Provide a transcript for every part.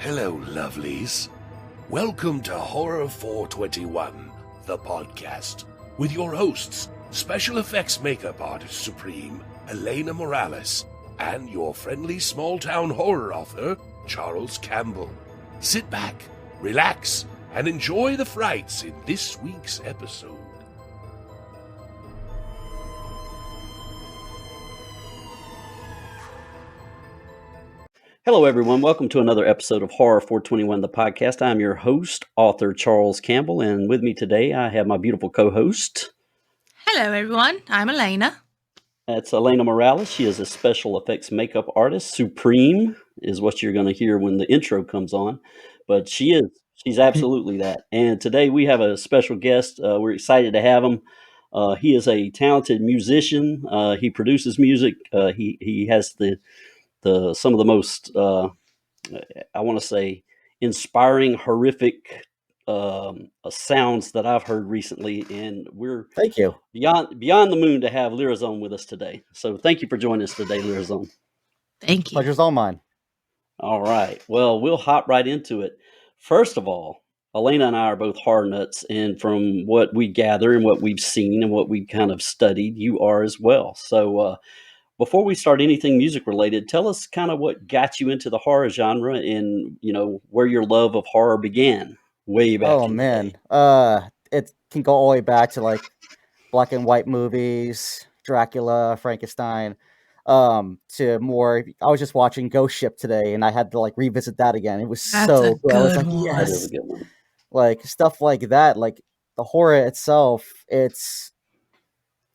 Hello, lovelies. Welcome to Horror 421, the podcast, with your hosts, special effects makeup artist supreme, Elena Morales, and your friendly small-town horror author, Charles Campbell. Sit back, relax, and enjoy the frights in this week's episode. Hello, everyone. Welcome to another episode of Horror 421, the podcast. I'm your host, author Charles Campbell, and with me today I have my beautiful co-host. Hello, everyone. I'm Elena. That's Elena Morales. She is a special effects makeup artist. Supreme is what you're going to hear when the intro comes on, but she's absolutely that. And today we have a special guest. We're excited to have him. He is a talented musician. He produces music. He has some of the most I want to say inspiring, horrific sounds that I've heard recently, and we're thank you beyond the moon to have Lyrizone with us today. So thank you for joining us today, Lyrizone. Thank you. Pleasure's all mine. All right, well, we'll hop right into it. First of all, Elena and I are both horror nuts, and from what we gather and what we've seen and what we've kind of studied, you are as well. So before we start anything music related, tell us kind of what got you into the horror genre and, where your love of horror began way back. Oh, man. It can go all the way back to like black and white movies, Dracula, Frankenstein, to more. I was just watching Ghost Ship today and I had to like revisit that again. It was so good. I was like, yes. That is a good one. Like stuff like that, like the horror itself, it's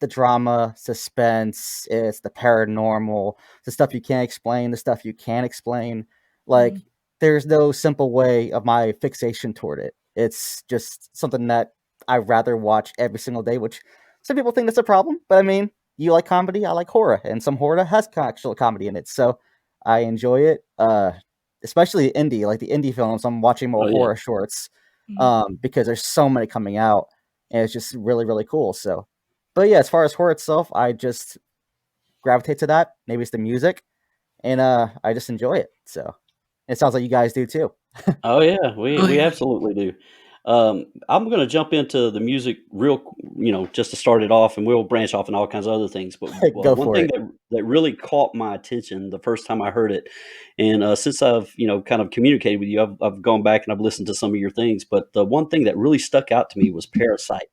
the drama, suspense, it's the paranormal, the stuff you can't explain, the stuff you can explain. Like, there's no simple way of my fixation toward it. It's just something that I'd rather watch every single day, which some people think that's a problem. But I mean, you like comedy, I like horror, and some horror has actual comedy in it. So I enjoy it, especially indie, like the indie films. I'm watching more horror shorts because there's so many coming out, and it's just really, really cool. So. But yeah, as far as horror itself, I just gravitate to that. Maybe it's the music, and I just enjoy it. So it sounds like you guys do too. Oh yeah, we absolutely do. I'm going to jump into the music just to start it off, and we'll branch off in all kinds of other things. But one thing that really caught my attention the first time I heard it, and since I've kind of communicated with you, I've gone back and I've listened to some of your things. But the one thing that really stuck out to me was Parasite.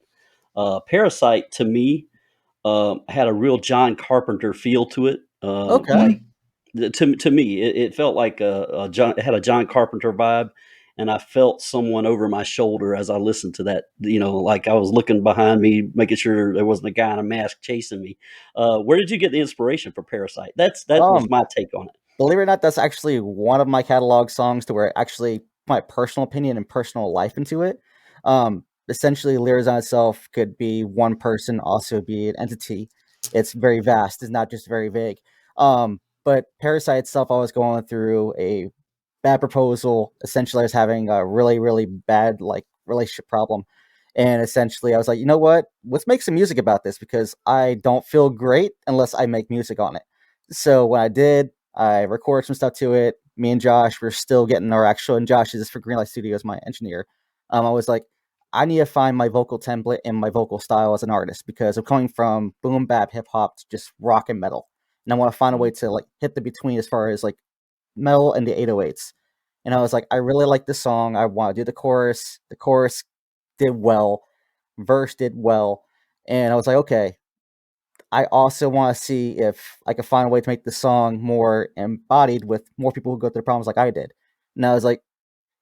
Parasite to me had a real John Carpenter feel to it. Okay. To me, it felt like it had a John Carpenter vibe, and I felt someone over my shoulder as I listened to that. Like I was looking behind me, making sure there wasn't a guy in a mask chasing me. Where did you get the inspiration for Parasite? That was my take on it. Believe it or not, that's actually one of my catalog songs to where it actually my personal opinion and personal life into it. Essentially, Lyrizone itself could be one person, also be an entity. It's very vast. It's not just very vague. But Parasite itself, I was going through a bad proposal. Essentially, I was having a really, really bad relationship problem. And essentially, I was like, you know what? Let's make some music about this because I don't feel great unless I make music on it. So when I did, I recorded some stuff to it. Me and Josh, we're still getting our actual, and Josh is for Greenlight Studios, my engineer. I was like, I need to find my vocal template and my vocal style as an artist because I'm coming from boom bap hip hop to just rock and metal, and I want to find a way to like hit the between as far as like metal and the 808s. And I was like, I really like this song. I want to do the chorus. The chorus did well, verse did well, and I was like, okay. I also want to see if I can find a way to make the song more embodied with more people who go through problems like I did. And I was like,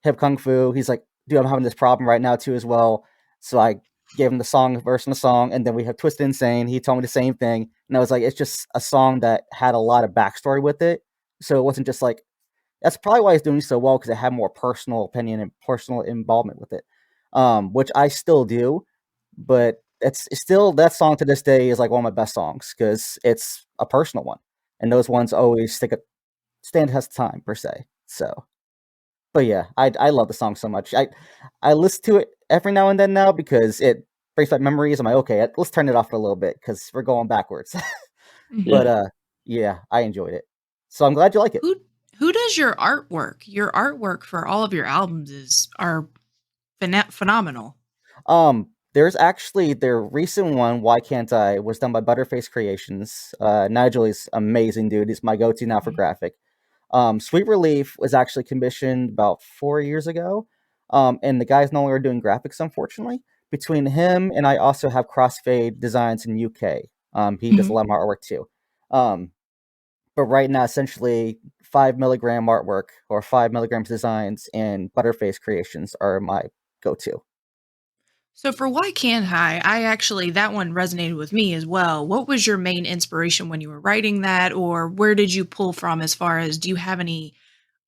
Hip Kung Fu. He's like, dude, I'm having this problem right now too as well. So I gave him the song, verse and the song, and then we have Twisted Insane. He told me the same thing. And I was like, it's just a song that had a lot of backstory with it. So it wasn't just like, that's probably why he's doing so well, because it had more personal opinion and personal involvement with it. Which I still do, but it's still, that song to this day is like one of my best songs because it's a personal one. And those ones always stand the test of time per se. So. But yeah, I love the song so much. I listen to it every now and then now because it brings back memories. I'm like, okay, let's turn it off for a little bit because we're going backwards. But yeah, I enjoyed it. So I'm glad you like it. Who does your artwork? Your artwork for all of your albums are phenomenal. There's actually their recent one, Why Can't I, was done by Butterface Creations. Nigel is amazing, dude. He's my go-to now for graphic. Sweet Relief was actually commissioned about 4 years ago. And the guy's no longer doing graphics, unfortunately. Between him and I also have Crossfade Designs in UK. He does a lot of my artwork too. But right now, essentially, 5 milligram artwork or 5 milligrams designs and Butterface Creations are my go-to. So for Why Can't I actually, that one resonated with me as well. What was your main inspiration when you were writing that, or where did you pull from as far as, do you have any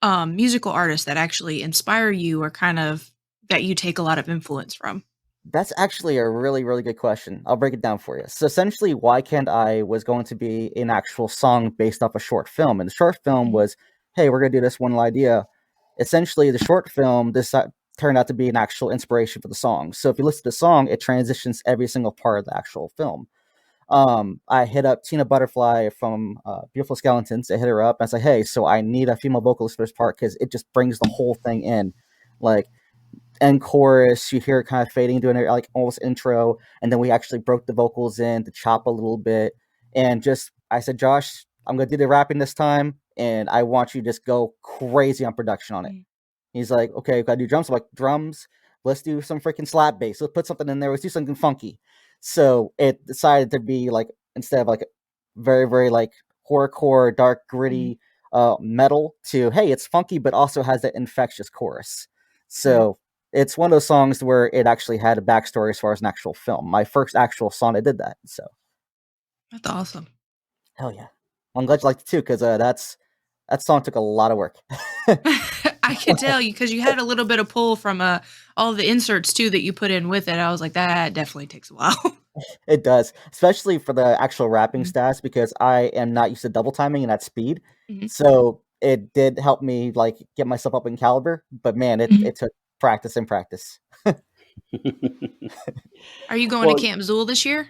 musical artists that actually inspire you or kind of that you take a lot of influence from? That's actually a really, really good question. I'll break it down for you. So essentially, Why Can't I was going to be an actual song based off a short film. And the short film was, hey, we're going to do this one little idea. Essentially, the short film, turned out to be an actual inspiration for the song. So if you listen to the song, it transitions every single part of the actual film. I hit up Tina Butterfly from Beautiful Skeletons. I hit her up and I said, hey, so I need a female vocalist for this part because it just brings the whole thing in. Like, end chorus, you hear it kind of fading, doing it like almost intro, and then we actually broke the vocals in to chop a little bit. And just, I said, Josh, I'm going to do the rapping this time, and I want you to just go crazy on production on it. He's like, okay, gotta do drums. I'm like, drums, let's do some freaking slap bass. Let's put something in there. Let's do something funky. So it decided to be like, instead of like very, very like horrorcore, dark, gritty metal to, hey, it's funky, but also has that infectious chorus. So it's one of those songs where it actually had a backstory as far as an actual film. My first actual song, I did that. So That's awesome. hell yeah. I'm glad you liked it too, because that song took a lot of work. I could tell you because you had a little bit of pull from all the inserts too that you put in with it. I was like, that definitely takes a while. It does, especially for the actual rapping stats, because I am not used to double timing and at speed. So it did help me like get myself up in caliber. But man, it took practice and practice. Are you going to Camp Zool this year?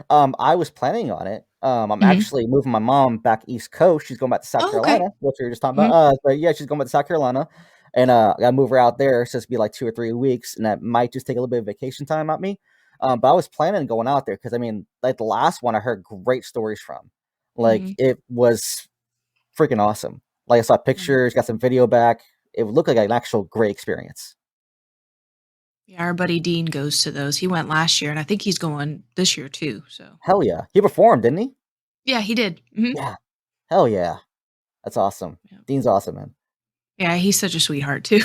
I was planning on it. I'm actually moving my mom back East Coast. She's going back to South Carolina, which we were just talking about. But yeah, she's going back to South Carolina, and I gotta move her out there. So it's be like 2 or 3 weeks, and that might just take a little bit of vacation time at me. But I was planning on going out there because I mean, like the last one, I heard great stories from. Like it was freaking awesome. Like I saw pictures, got some video back. It looked like an actual great experience. Yeah, our buddy Dean goes to those. He went last year, and I think he's going this year too. So hell yeah, he performed, didn't he? Yeah, he did. Yeah, hell yeah, that's awesome. Yeah. Dean's awesome, man. Yeah, he's such a sweetheart too.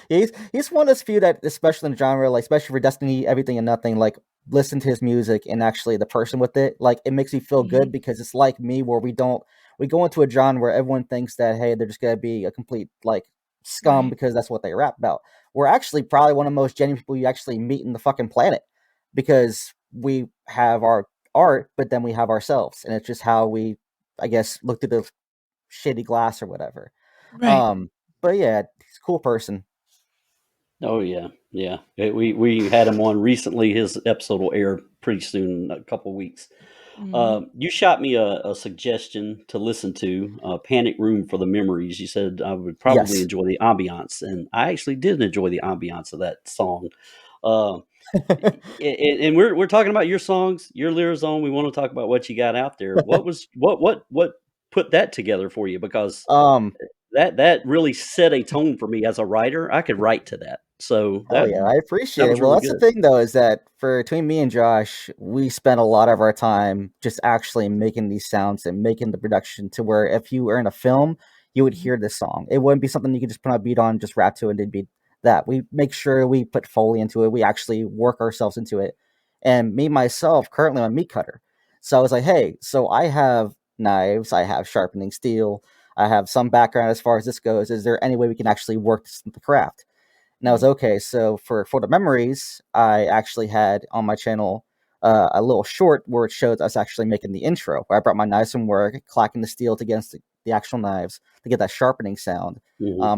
Yeah, he's one of those few that, especially in the genre, like especially for Destiny, Everything and Nothing, like listen to his music and actually the person with it, like it makes me feel good because it's like me where we go into a genre where everyone thinks that hey, they're just gonna be a complete like scum because that's what they rap about. We're actually probably one of the most genuine people you actually meet in the fucking planet because we have our art, but then we have ourselves, and it's just how we, I guess, look through the shitty glass or whatever. Right. But yeah, he's a cool person. Oh yeah, yeah. We had him on recently. His episode will air pretty soon, in a couple weeks. You shot me a suggestion to listen to, Panic Room for the Memories. You said I would probably enjoy the ambiance, and I actually did enjoy the ambiance of that song. And we're talking about your songs, your Lyrizone. We want to talk about what you got out there. What put that together for you? Because that really set a tone for me as a writer. I could write to that. So yeah, I appreciate it. Well, really that's the thing though, is that between me and Josh, we spent a lot of our time just actually making these sounds and making the production to where if you were in a film, you would hear this song. It wouldn't be something you could just put on a beat on, just rap to it, and it'd be that. We make sure we put Foley into it. We actually work ourselves into it. And me, myself, currently I'm a meat cutter. So I was like, hey, so I have knives, I have sharpening steel, I have some background as far as this goes. Is there any way we can actually work the craft? And I was okay. So for the memories, I actually had on my channel a little short where it shows us actually making the intro. Where I brought my knives from work, clacking the steel against the actual knives to get that sharpening sound.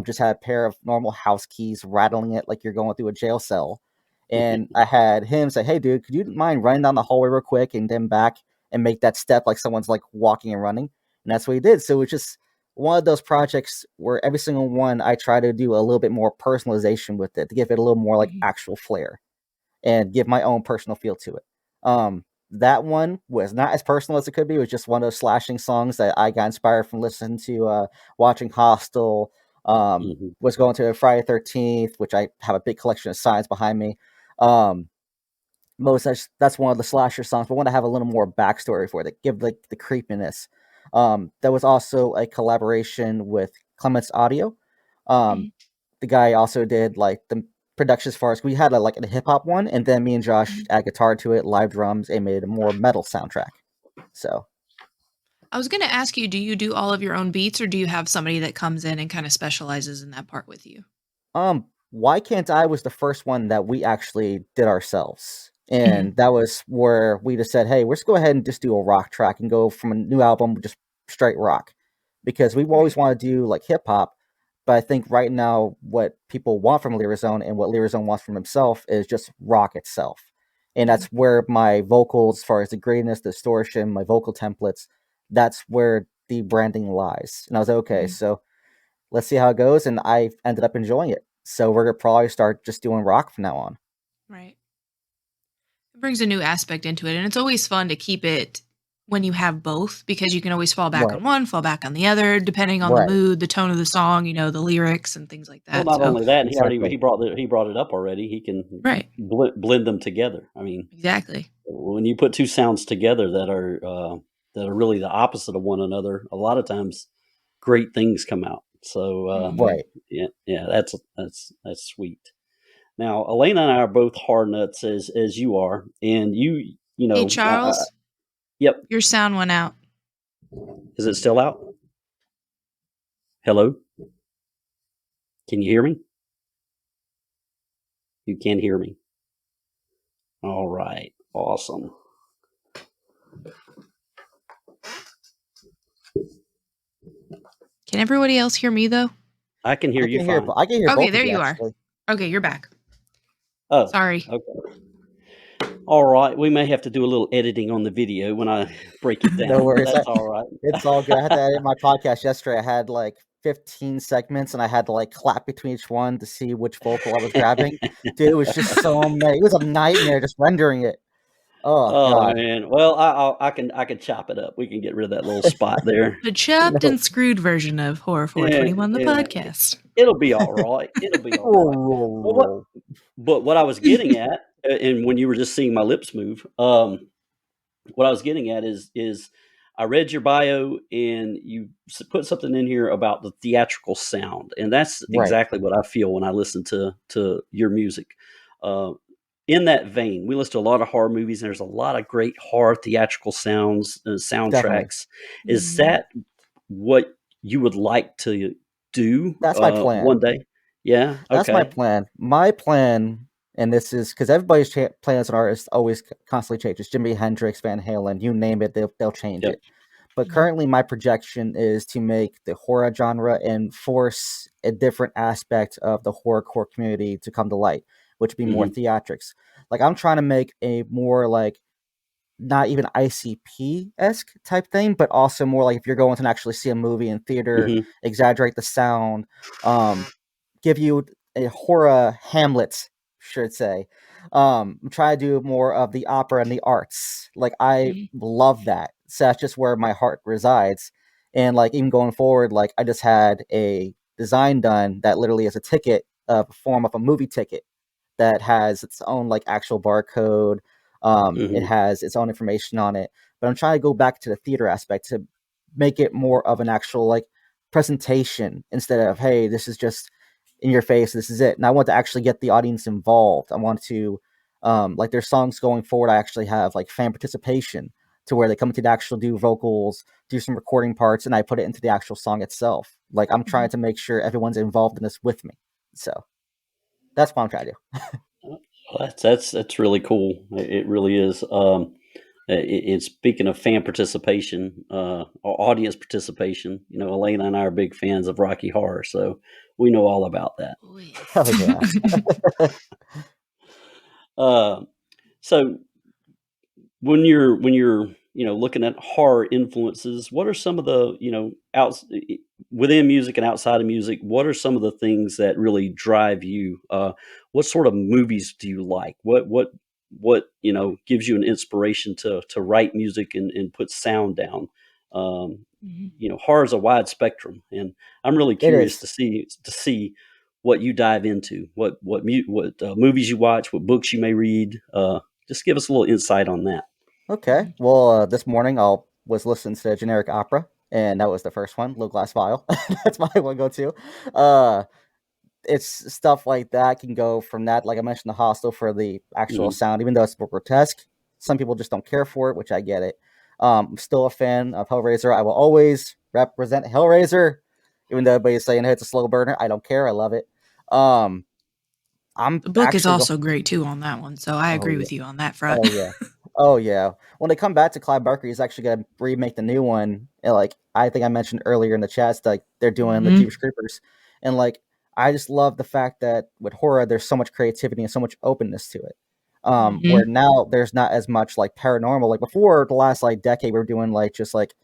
Just had a pair of normal house keys, rattling it like you're going through a jail cell. And I had him say, "Hey, dude, could you mind running down the hallway real quick and then back and make that step like someone's like walking and running?" And that's what he did. So it was just one of those projects where every single one I try to do a little bit more personalization with it to give it a little more like Mhm. actual flair and give my own personal feel to it. That one was not as personal as it could be. It was just one of those slashing songs that I got inspired from listening to, watching Hostel. Hmm. Was going to Friday 13th, which I have a big collection of signs behind me. Um, most that's one of the slasher songs, but want to have a little more backstory for it, to give like the creepiness. There was also a collaboration with Clements Audio. Um, Mhm. the guy also did like the production as far as we had like a hip hop one, and then me and Josh Mhm. add guitar to it, live drums, and made a more metal soundtrack. So I was gonna ask you, do you do all of your own beats, or do you have somebody that comes in and kinda specializes in that part with you? Why Can't I was the first one that we actually did ourselves. Mhm. And that was where we just said, hey, let's go ahead and just do a rock track and go from a new album, just straight rock. Because we've always Right. wanted to do like hip hop. But I think right now, what people want from Lyrizone and what Lyrizone wants from himself is just rock itself. And that's Mhm. where my vocals, as far as the greatness, the distortion, my vocal templates, that's where the branding lies. And I was like, okay, Mhm. so let's see how it goes. And I ended up enjoying it. So we're gonna probably start just doing rock from now on. Right. It brings a new aspect into it, and it's always fun to keep it when you have both because you can always fall back Right. on one, fall back on the other, depending on the Right. mood, the tone of the song, the lyrics and things like Well, that. not So, only that, and Exactly. he brought it up already. He can right. blend them together. I mean, Exactly. when you put two sounds together that are really the opposite of one another, a lot of times great things come out. So Mhm. Right. yeah, that's sweet. Now, Elena and I are both hard nuts as you are, and you Hey, know, Charles, yep. your sound went out. Is it still out? Hello, can you hear me? You can hear me. All right, awesome. Can everybody else hear me though? I can hear you fine. I can hear Okay, both of there you you are. actually. Okay, you're back. Oh, Sorry. okay. All right, we may have to do a little editing on the video when I break it No down, but worries. that's all right. It's all good. I had to edit my podcast yesterday. I had like 15 segments and I had to like clap between each one to see which vocal I was grabbing. Dude, it was just so many. It was a nightmare just rendering it. Oh Oh God. man. Well, I can chop it up. We can get rid of that little spot there. The chopped No. and screwed version of Horror Yeah, 421, the yeah. podcast. It'll be all right. It'll be all right. Well, what I was getting at, and when you were just seeing my lips move, what I was getting at is I read your bio and you put something in here about the theatrical sound, and that's Right. exactly what I feel when I listen to your music. Uh, in that vein, we listen to a lot of horror movies, and there's a lot of great horror theatrical sounds and Definitely. soundtracks. Is Mhm. that what you would like to do That's my one plan. day? Yeah. That's my Okay. plan. My plan, and this is because everybody's plan as an artist always constantly changes. Jimi Hendrix, Van Halen, you name it, they'll change Yep. it. But Mhm. currently, my projection is to make the horror genre and force a different aspect of the horrorcore community to come to light, which would be more Hmm. theatrics. Like I'm trying to make a more like not even ICP esque type thing, but also more like if you're going to actually see a movie in theater, Hmm. exaggerate the sound, um, give you a horror Hamlet, should say. Try to do more of the opera and the arts. Like I Mhm. love that. So that's just where my heart resides. And like even going forward, like I just had a design done that literally is a ticket of a form of a movie ticket that has its own like actual barcode. It Hmm. has its own information on it. But I'm trying to go back to the theater aspect to make it more of an actual like presentation instead of hey, this is just in your face, this is it. And I want to actually get the audience involved. I want to like their songs going forward. I actually have like fan participation to where they come to the actual do vocals, do some recording parts, and I put it into the actual song itself. Like I'm trying Mhm. to make sure everyone's involved in this with me. So that's what I'm trying to do. That's really cool. It really is. And speaking of fan participation, or audience participation, you know, Elena and I are big fans of Rocky Horror, so we know all about that. Oh, yes. Oh yeah. Uh, so when you're looking at horror influences, what are some of the, within music and outside of music, what are some of the things that really drive you? What sort of movies do you like? What gives you an inspiration to write music and put sound down? Um, Mhm. Horror is a wide spectrum, and I'm really It curious is. to see what you dive into, what movies you watch, what books you may read. Just give us a little insight on that. Okay. Mhm. Well, this morning I was listening to generic opera, and that was the first one, Low Glass Vial. That's my one go to. Uh, it's stuff like that can go from that, like I mentioned, the Hostel for the actual Mhm. sound, even though it's more grotesque. Some people just don't care for it, which I get it. I'm still a fan of Hellraiser. I will always represent Hellraiser, even though everybody's saying, hey, it's a slow burner. I don't care. I love it. Um, I'm The book is actually go. also great too on that one, so I Oh agree yeah. with you on that front. Oh yeah. Oh yeah. When they come back to Clive Barker, he's actually gonna remake the new one. And like I think I mentioned earlier in the chats, like they're doing the Mhm. Jeepers Creepers. And like I just love the fact that with horror there's so much creativity and so much openness to it. Where Mhm. now there's not as much like paranormal. Like before the last like decade we were doing like just like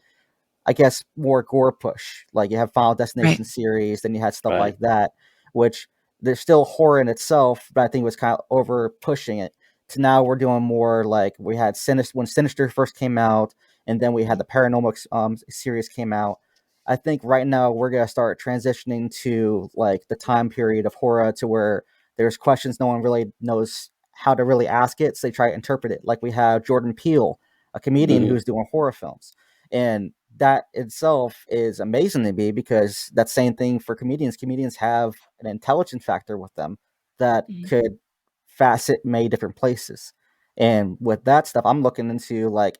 I guess more gore push. Like you have Final Right. Destination series, then you had stuff Right. like that, which there's still horror in itself, but I think it was kind of over pushing it. To now we're doing more like we had Sinister when Sinister first came out, and then we had Mhm. the Paranormal series came out. I think right now we're gonna start transitioning to like the time period of horror to where there's questions no one really knows how to really ask it, so they try to interpret it. Like we have Jordan Peele, a comedian Mhm. who's doing horror films, and that itself is amazing to me because that same thing for comedians. Comedians have an intelligence factor with them that Mhm. could facet many different places. And with that stuff, I'm looking into like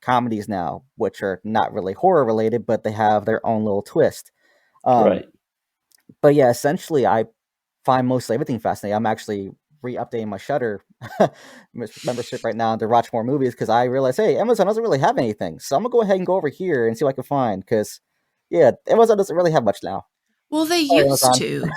comedies now, which are not really horror related, but they have their own little twist. Um, Right. but yeah, essentially, I find mostly everything fascinating. I'm actually re-updating my Shutter membership right now to watch more movies because I realize, hey, Amazon doesn't really have anything, so I'm gonna go ahead and go over here and see what I can find. Because yeah, Amazon doesn't really have much now. Well, they Sorry, used Amazon. to.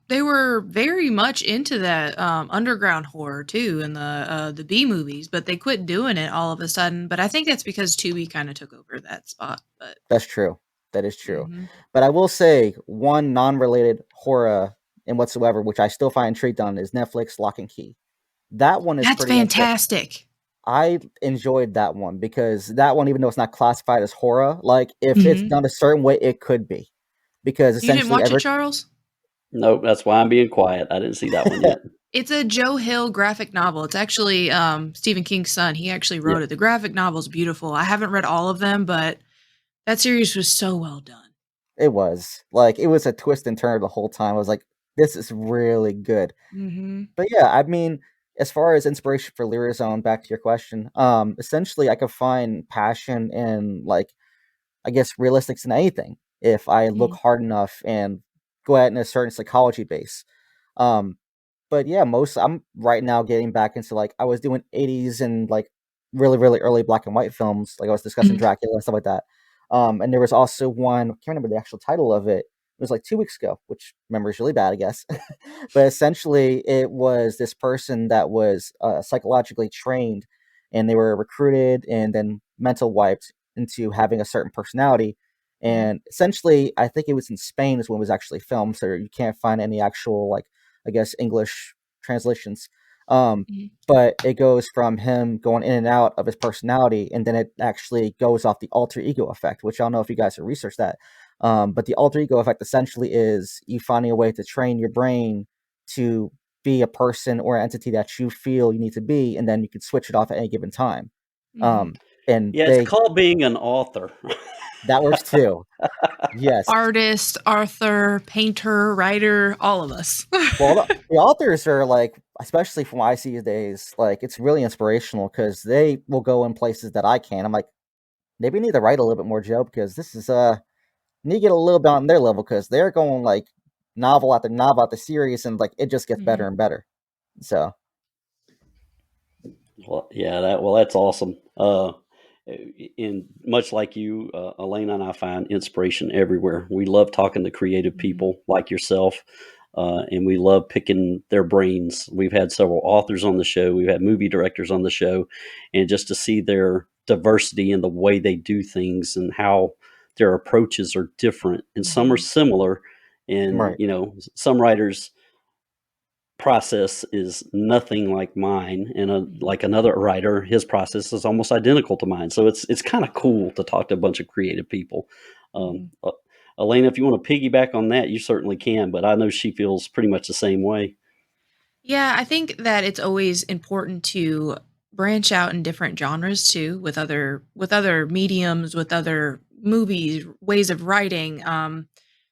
They were very much into that underground horror too, in the B movies, but they quit doing it all of a sudden. But I think that's because Tubi kind of took over that spot. But That's true. That is true. mhm. But I will say one non-related horror in whatsoever, which I still find intrigued on, is Netflix Lock and Key. That one is That's pretty interesting. fantastic. I enjoyed that one because that one, even though it's not classified as horror, like if it's Hmm. done a certain way, it could be. Because You didn't essentially watch it, every Charles? Nope. That's why I'm being quiet. I didn't see that one yet. It's a Joe Hill graphic novel. It's actually Stephen King's son. He actually Yeah. wrote it. The graphic novel's beautiful. I haven't read all of them, but that series was so well done. it was like it was a twist and turn the whole time. I was like, this is really good. Hmm. But yeah, I mean, as far as inspiration for Lyrizone, back to your question, essentially I could find passion in like I guess realistics in anything if I look hard enough and go at it in a certain psychology base. Um, but yeah, most I'm right now getting back into like I was doing 80s and like really early black and white films. Like I was discussing Hmm. Dracula and stuff like that. And there was also one I can't remember the actual title of it. It was like 2 weeks ago, which memory is really bad, I guess. But essentially, it was this person that was psychologically trained, and they were recruited and then mental wiped into having a certain personality. Hmm. And essentially, I think it was in Spain is when it was actually filmed, so you can't find any actual like I guess English translations. Um, Hmm. but it goes from him going in and out of his personality, and then it actually goes off the alter ego effect, which I don't know if you guys have researched that. But the alter ego effect essentially is you finding a way to train your brain to be a person or entity that you feel you need to be, and then you can switch it off at any given time. Hmm. Um, and Yeah, it's they called being an author. that works too. Yes. Artist, author, painter, writer, all of us. Well, the authors are like, especially from what I see these days, like it's really inspirational because they will go in places that I can. I'm like, maybe you need to write a little bit more, Joe, because this is you need to get a little bit on their level because they're going like novel after series, and like it just gets better Hmm. and better. So Well, yeah, that's awesome. And much like you, Elena and I find inspiration everywhere. We love talking to creative Hmm. people like yourself, and we love picking their brains. We've had several authors on the show. We've had movie directors on the show, and just to see their diversity in the way they do things and how their approaches are different, and some are similar. And Right. some writers' process is nothing like mine, and like another writer, his process is almost identical to mine. So it's kind of cool to talk to a bunch of creative people. Elena, if you want to piggyback on that, you certainly can, but I know she feels pretty much the same way. Yeah, I think that it's always important to branch out in different genres too, with other mediums, with other movies, ways of writing.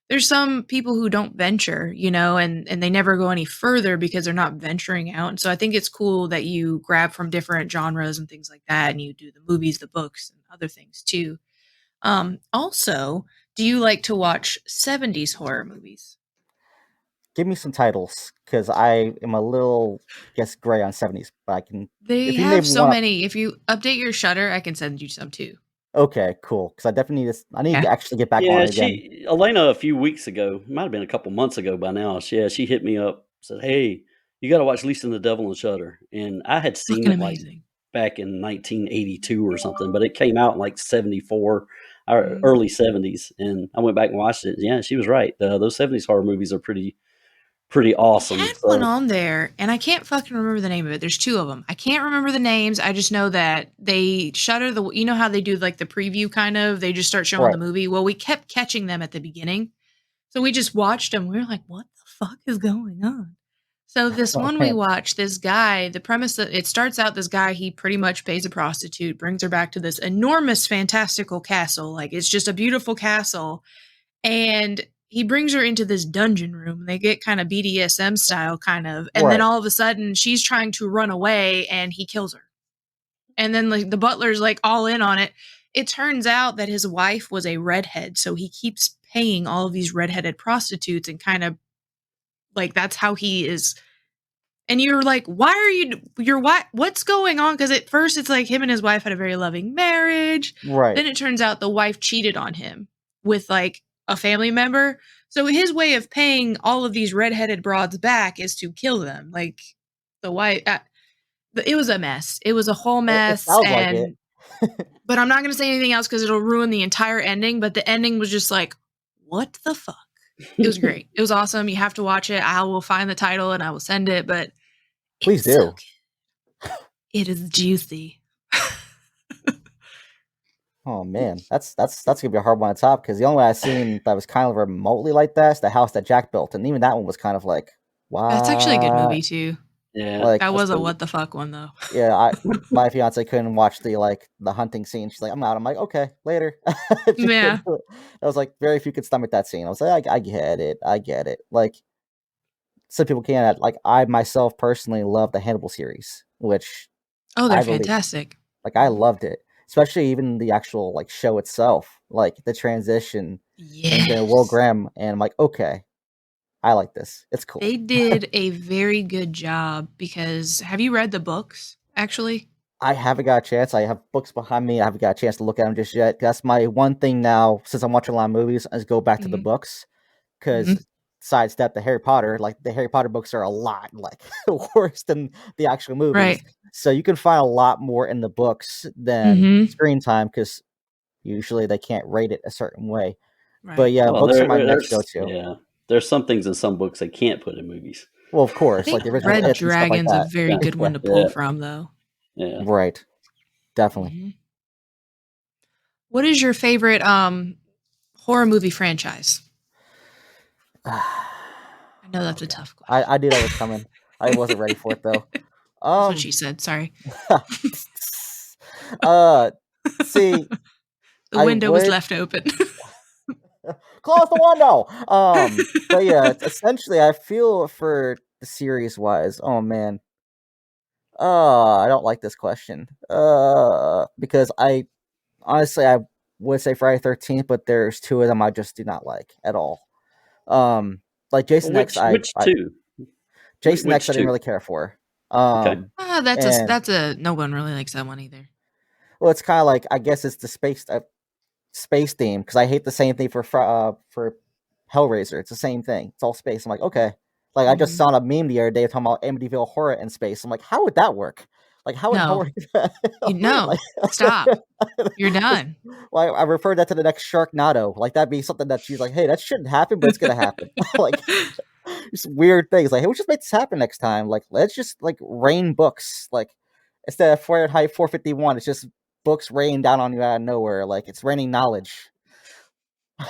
There's some people who don't venture, and they never go any further because they're not venturing out. And so I think it's cool that you grab from different genres and things like that, and you do the movies, the books, and other things too. Also, do you like to watch 70s horror movies? Give me some titles, because I am a little, gray on 70s, but I can, They if you have name so one. many. If you update your Shutter, I can send you some too. Okay, cool. Because I definitely need this. I need Yeah. to actually get back on Yeah, it again. Elena, a few weeks ago, might have been a couple months ago by now. She hit me up, said, "Hey, you got to watch Lisa and the Devil and Shutter." And I had seen Fucking it like amazing. back in 1982 or something, but it came out in like 74 or Mhm. early 70s, and I went back and watched it. Yeah, she was right. Those 70s horror movies are pretty They awesome. had one So on there, and I can't fucking remember the name of it. There's two of them. I can't remember the names. I just know that they Shutter the. You know how they do like the preview kind of. They just start showing Right. the movie. Well, we kept catching them at the beginning, so we just watched them. We were like, "What the fuck is going on?" So this Oh one we man. watched, this guy. The premise that it starts out, this guy he pretty much pays a prostitute, brings her back to this enormous, fantastical castle. Like it's just a beautiful castle, and he brings her into this dungeon room. They get kind of BDSM style, kind of. And then Right. all of a sudden, she's trying to run away and he kills her. And then like the butler's like all in on it. It turns out that his wife was a redhead. So he keeps paying all of these redheaded prostitutes and kind of like that's how he is. And you're like, why are you're what's going on? Because at first it's like him and his wife had a very loving marriage. Right. Then it turns out the wife cheated on him with like a family member. So his way of paying all of these redheaded broads back is to kill them. Like the wife, it was a mess. It was a whole It mess. sounds like it. And but I'm not going to say anything else because it'll ruin the entire ending. But the ending was just like, what the fuck? It was great. It was awesome. You have to watch it. I will find the title and I will send it. But Please it's so do. good. It is juicy. Oh man, that's gonna be a hard one to top, because the only one I've seen that was kind of remotely like that is the house that Jack built, and even that one was kind of like, That's actually a good what? movie too. yeah, Like, That that's was a good. what the fuck one though. yeah, my fiance couldn't watch the hunting scene. She's like, I'm out. I'm like, okay, later. She Yeah. couldn't do it. I was like, very few could stomach that scene. I was like, I get it, I get it. Like, some people can't. Like, I myself personally love the Hannibal series, which Oh, they're I believe, fantastic. like, I loved it, especially even the actual like show itself, like the transition into Will Yes. Graham, and I'm like, okay, I like this. It's cool. They did a very good job because have you read the books actually? I haven't got a chance. I have books behind me. I haven't got a chance to look at them just yet. That's my one thing now, since I'm watching a lot of movies, is go back to the Mhm. books. Mhm. Because sidestep the Harry Potter, like the Harry Potter books are a lot like worse than the actual movies. Right. So you can find a lot more in the books than Mhm. screen time, because usually they can't rate it a certain way. But Right. yeah, Well, books are my next there's go-to. there's some things in some books they can't put in movies. Well, of I course, like think the original Red It and stuff like Dragon's a that. very Yeah, good Yeah, one to yeah, pull from though. yeah. right. Definitely. Mhm. What is your favorite horror movie franchise? I know Oh that's a god, tough question. I knew that was coming. I wasn't ready for it though. That's what Um, she said. Sorry. uh, see, The I window was would left open. close the window. But yeah, essentially, I feel for the series wise. Oh man, I don't like this question. Because I honestly I would say Friday 13th, but there's two of them I just do not like at all. Like Well, Jason X, which two? Jason X, I Which didn't two? really care for. Okay. And That's a no one really likes that one either. well, it's kind of like, I guess it's the space theme, because I hate the same thing for Hellraiser. It's the same thing. It's all space. I'm like, okay. Like, I just Mhm. saw a meme the other day talking about Amityville horror in space. I'm like, how would that work? Like, how in hell No. are you that? No. Stop. You're done. Well, I refer that to the next Sharknado. Like, that'd be something that she's like, hey, that shouldn't happen, but it's gonna happen. Like, just weird things. Like, hey, we'll just make this happen next time. Like, let's just like rain books. Like, instead of Fahrenheit 451, it's just books rain down on you out of nowhere. Like, it's raining knowledge.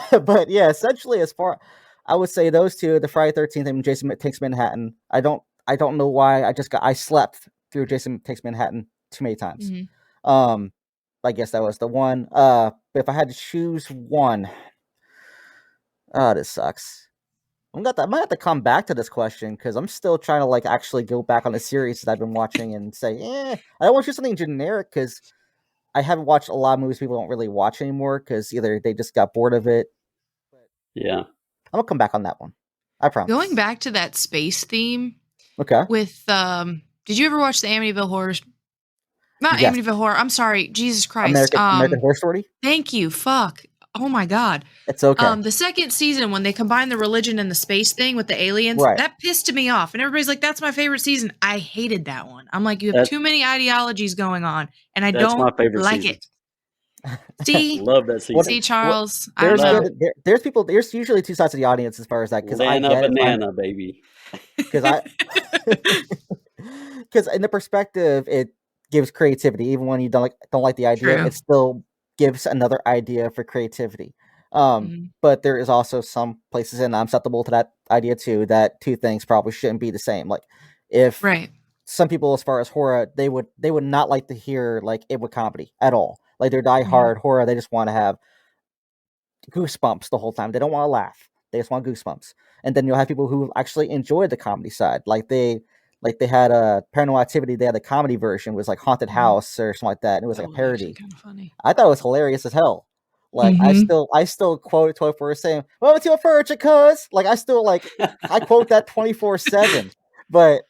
But yeah, essentially, as far I would say those two, the Friday 13th and Jason Takes Manhattan. I don't know why I slept through Jason Takes Manhattan too many times. I guess that was the one. But if I had to choose one, oh, this sucks. I might have to come back to this question because I'm still trying to like actually go back on the series that I've been watching and say, I don't want to do something generic because I haven't watched a lot of movies people don't really watch anymore because either they just got bored of it. Yeah. I'm gonna come back on that one. I promise. Going back to that space theme. Okay. With did you ever watch the Amityville Horrors? Not Yes. Amityville Horror. I'm sorry. Jesus Christ. American Horror Story. Thank you. Fuck. Oh my god. It's okay. The second season when they combined the religion and the space thing with the aliens, Right. that pissed me off. And everybody's like, "That's my favorite season." I hated that one. I'm like, you have too many ideologies going on, and I don't my favorite like season. it. See, love that season. See, Charles. I don't know. There's people. There's usually two sides of the audience as far as that because I get banana, baby. Because in the perspective, it gives creativity. Even when you don't like the idea, it still gives another idea for creativity. But there is also some places, and I'm susceptible to that idea too, that two things probably shouldn't be the same. Like if some people, as far as horror, they would not like to hear like it with comedy at all. Like they're diehard horror, they just want to have goosebumps the whole time. They don't want to laugh. They just want goosebumps. And then you'll have people who actually enjoy the comedy side. Like they had a Paranormal Activity. They had the comedy version was like Haunted House or something like that. And it was like a parody. Kind of funny. I thought it was hilarious as hell. Like I still quote it 24/7 saying, "Welcome to a furniture, cuz." Like I still like I quote that 24/7. But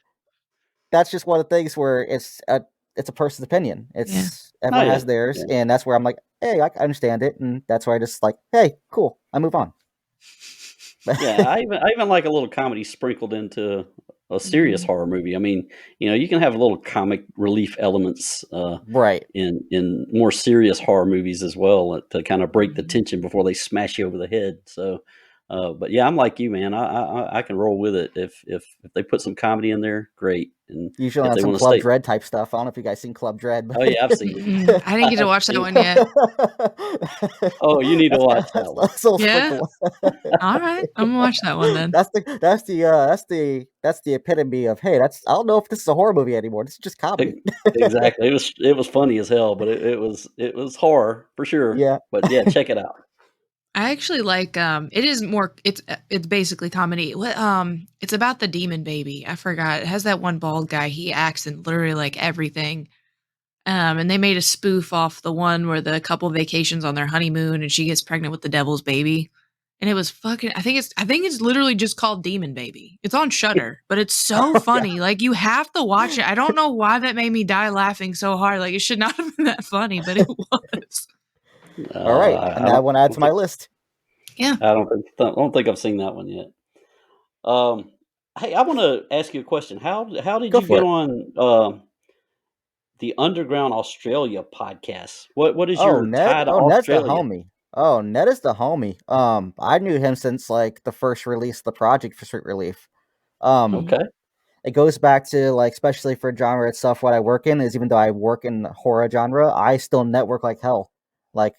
that's just one of the things where it's a person's opinion. It's everyone has theirs, and that's where I'm like, hey, I understand it, and that's where I just like, hey, cool, I move on. I even like a little comedy sprinkled into a serious horror movie. I mean, you can have a little comic relief elements, right, in more serious horror movies as well to kind of break the tension before they smash you over the head. So, but yeah, I'm like you, man. I can roll with it if they put some comedy in there, great. And usually on some Club Dread type stuff. I don't know if you guys seen Club Dread. Oh yeah, I've seen it. I didn't get to watch that one yet. Oh, you need to watch that one. Yeah. All right, I'm gonna watch that one then. That's the epitome of, hey, I don't know if this is a horror movie anymore. This is just comedy. Exactly. It was funny as hell, but it was horror for sure. Yeah. But yeah, check it out. I actually like it is more it's basically comedy. It's about the demon baby. I forgot. It has that one bald guy. He acts in literally like everything. And they made a spoof off the one where the couple vacations on their honeymoon and she gets pregnant with the devil's baby. And it was fucking I think it's literally just called Demon Baby. It's on Shudder, but it's so funny. Like you have to watch it. I don't know why that made me die laughing so hard. Like it should not have been that funny, but it was. All right, and that one adds to my list. Yeah, I don't think I've seen that one yet. Hey, I want to ask you a question. How did you get on the Underground Australia podcast? What is your tie to Australia? Ned's the homie. Oh, Ned is the homie. I knew him since like the first release of the project for Sweet Relief. Okay. It goes back to like, especially for genre itself, what I work in is, even though I work in the horror genre, I still network like hell. Like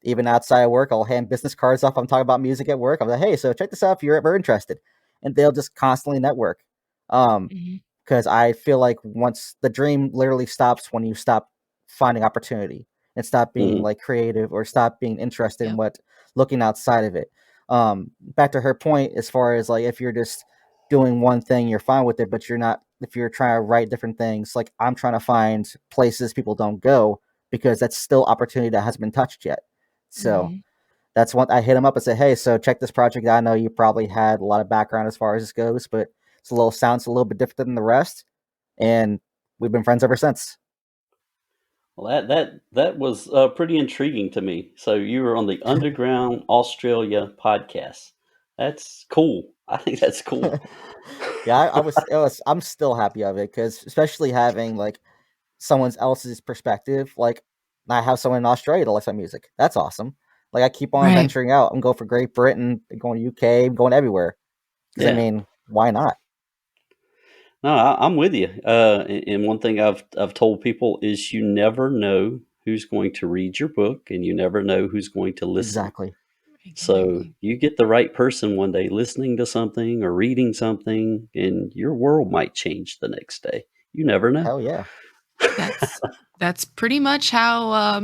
even outside of work, I'll hand business cards off. I'm talking about music at work. I'm like, hey, so check this out if you're ever interested. And they'll just constantly network. Because I feel like once the dream literally stops when you stop finding opportunity and stop being like creative or stop being interested in what looking outside of it. Back to her point, as far as like, if you're just doing one thing, you're fine with it, but you're not, if you're trying to write different things, like I'm trying to find places people don't go because that's still opportunity that hasn't been touched yet. So that's what I hit him up and said, hey, so check this project. I know you probably had a lot of background as far as this goes, but sounds a little bit different than the rest. And we've been friends ever since. Well, that was pretty intriguing to me. So you were on the Underground Australia podcast. That's cool. I think that's cool. Yeah, I'm still happy of it because, especially having like someone else's perspective. Like, I have someone in Australia that likes my music. That's awesome. Like, I keep on Right. venturing out. I'm going for Great Britain, going to UK, I'm going everywhere. Because I Yeah. mean, why not? No, I'm with you. And one thing I've told people is you never know who's going to read your book, and you never know who's going to listen. Exactly. So Exactly. you get the right person one day listening to something or reading something, and your world might change the next day. You never know. Hell yeah. That's pretty much how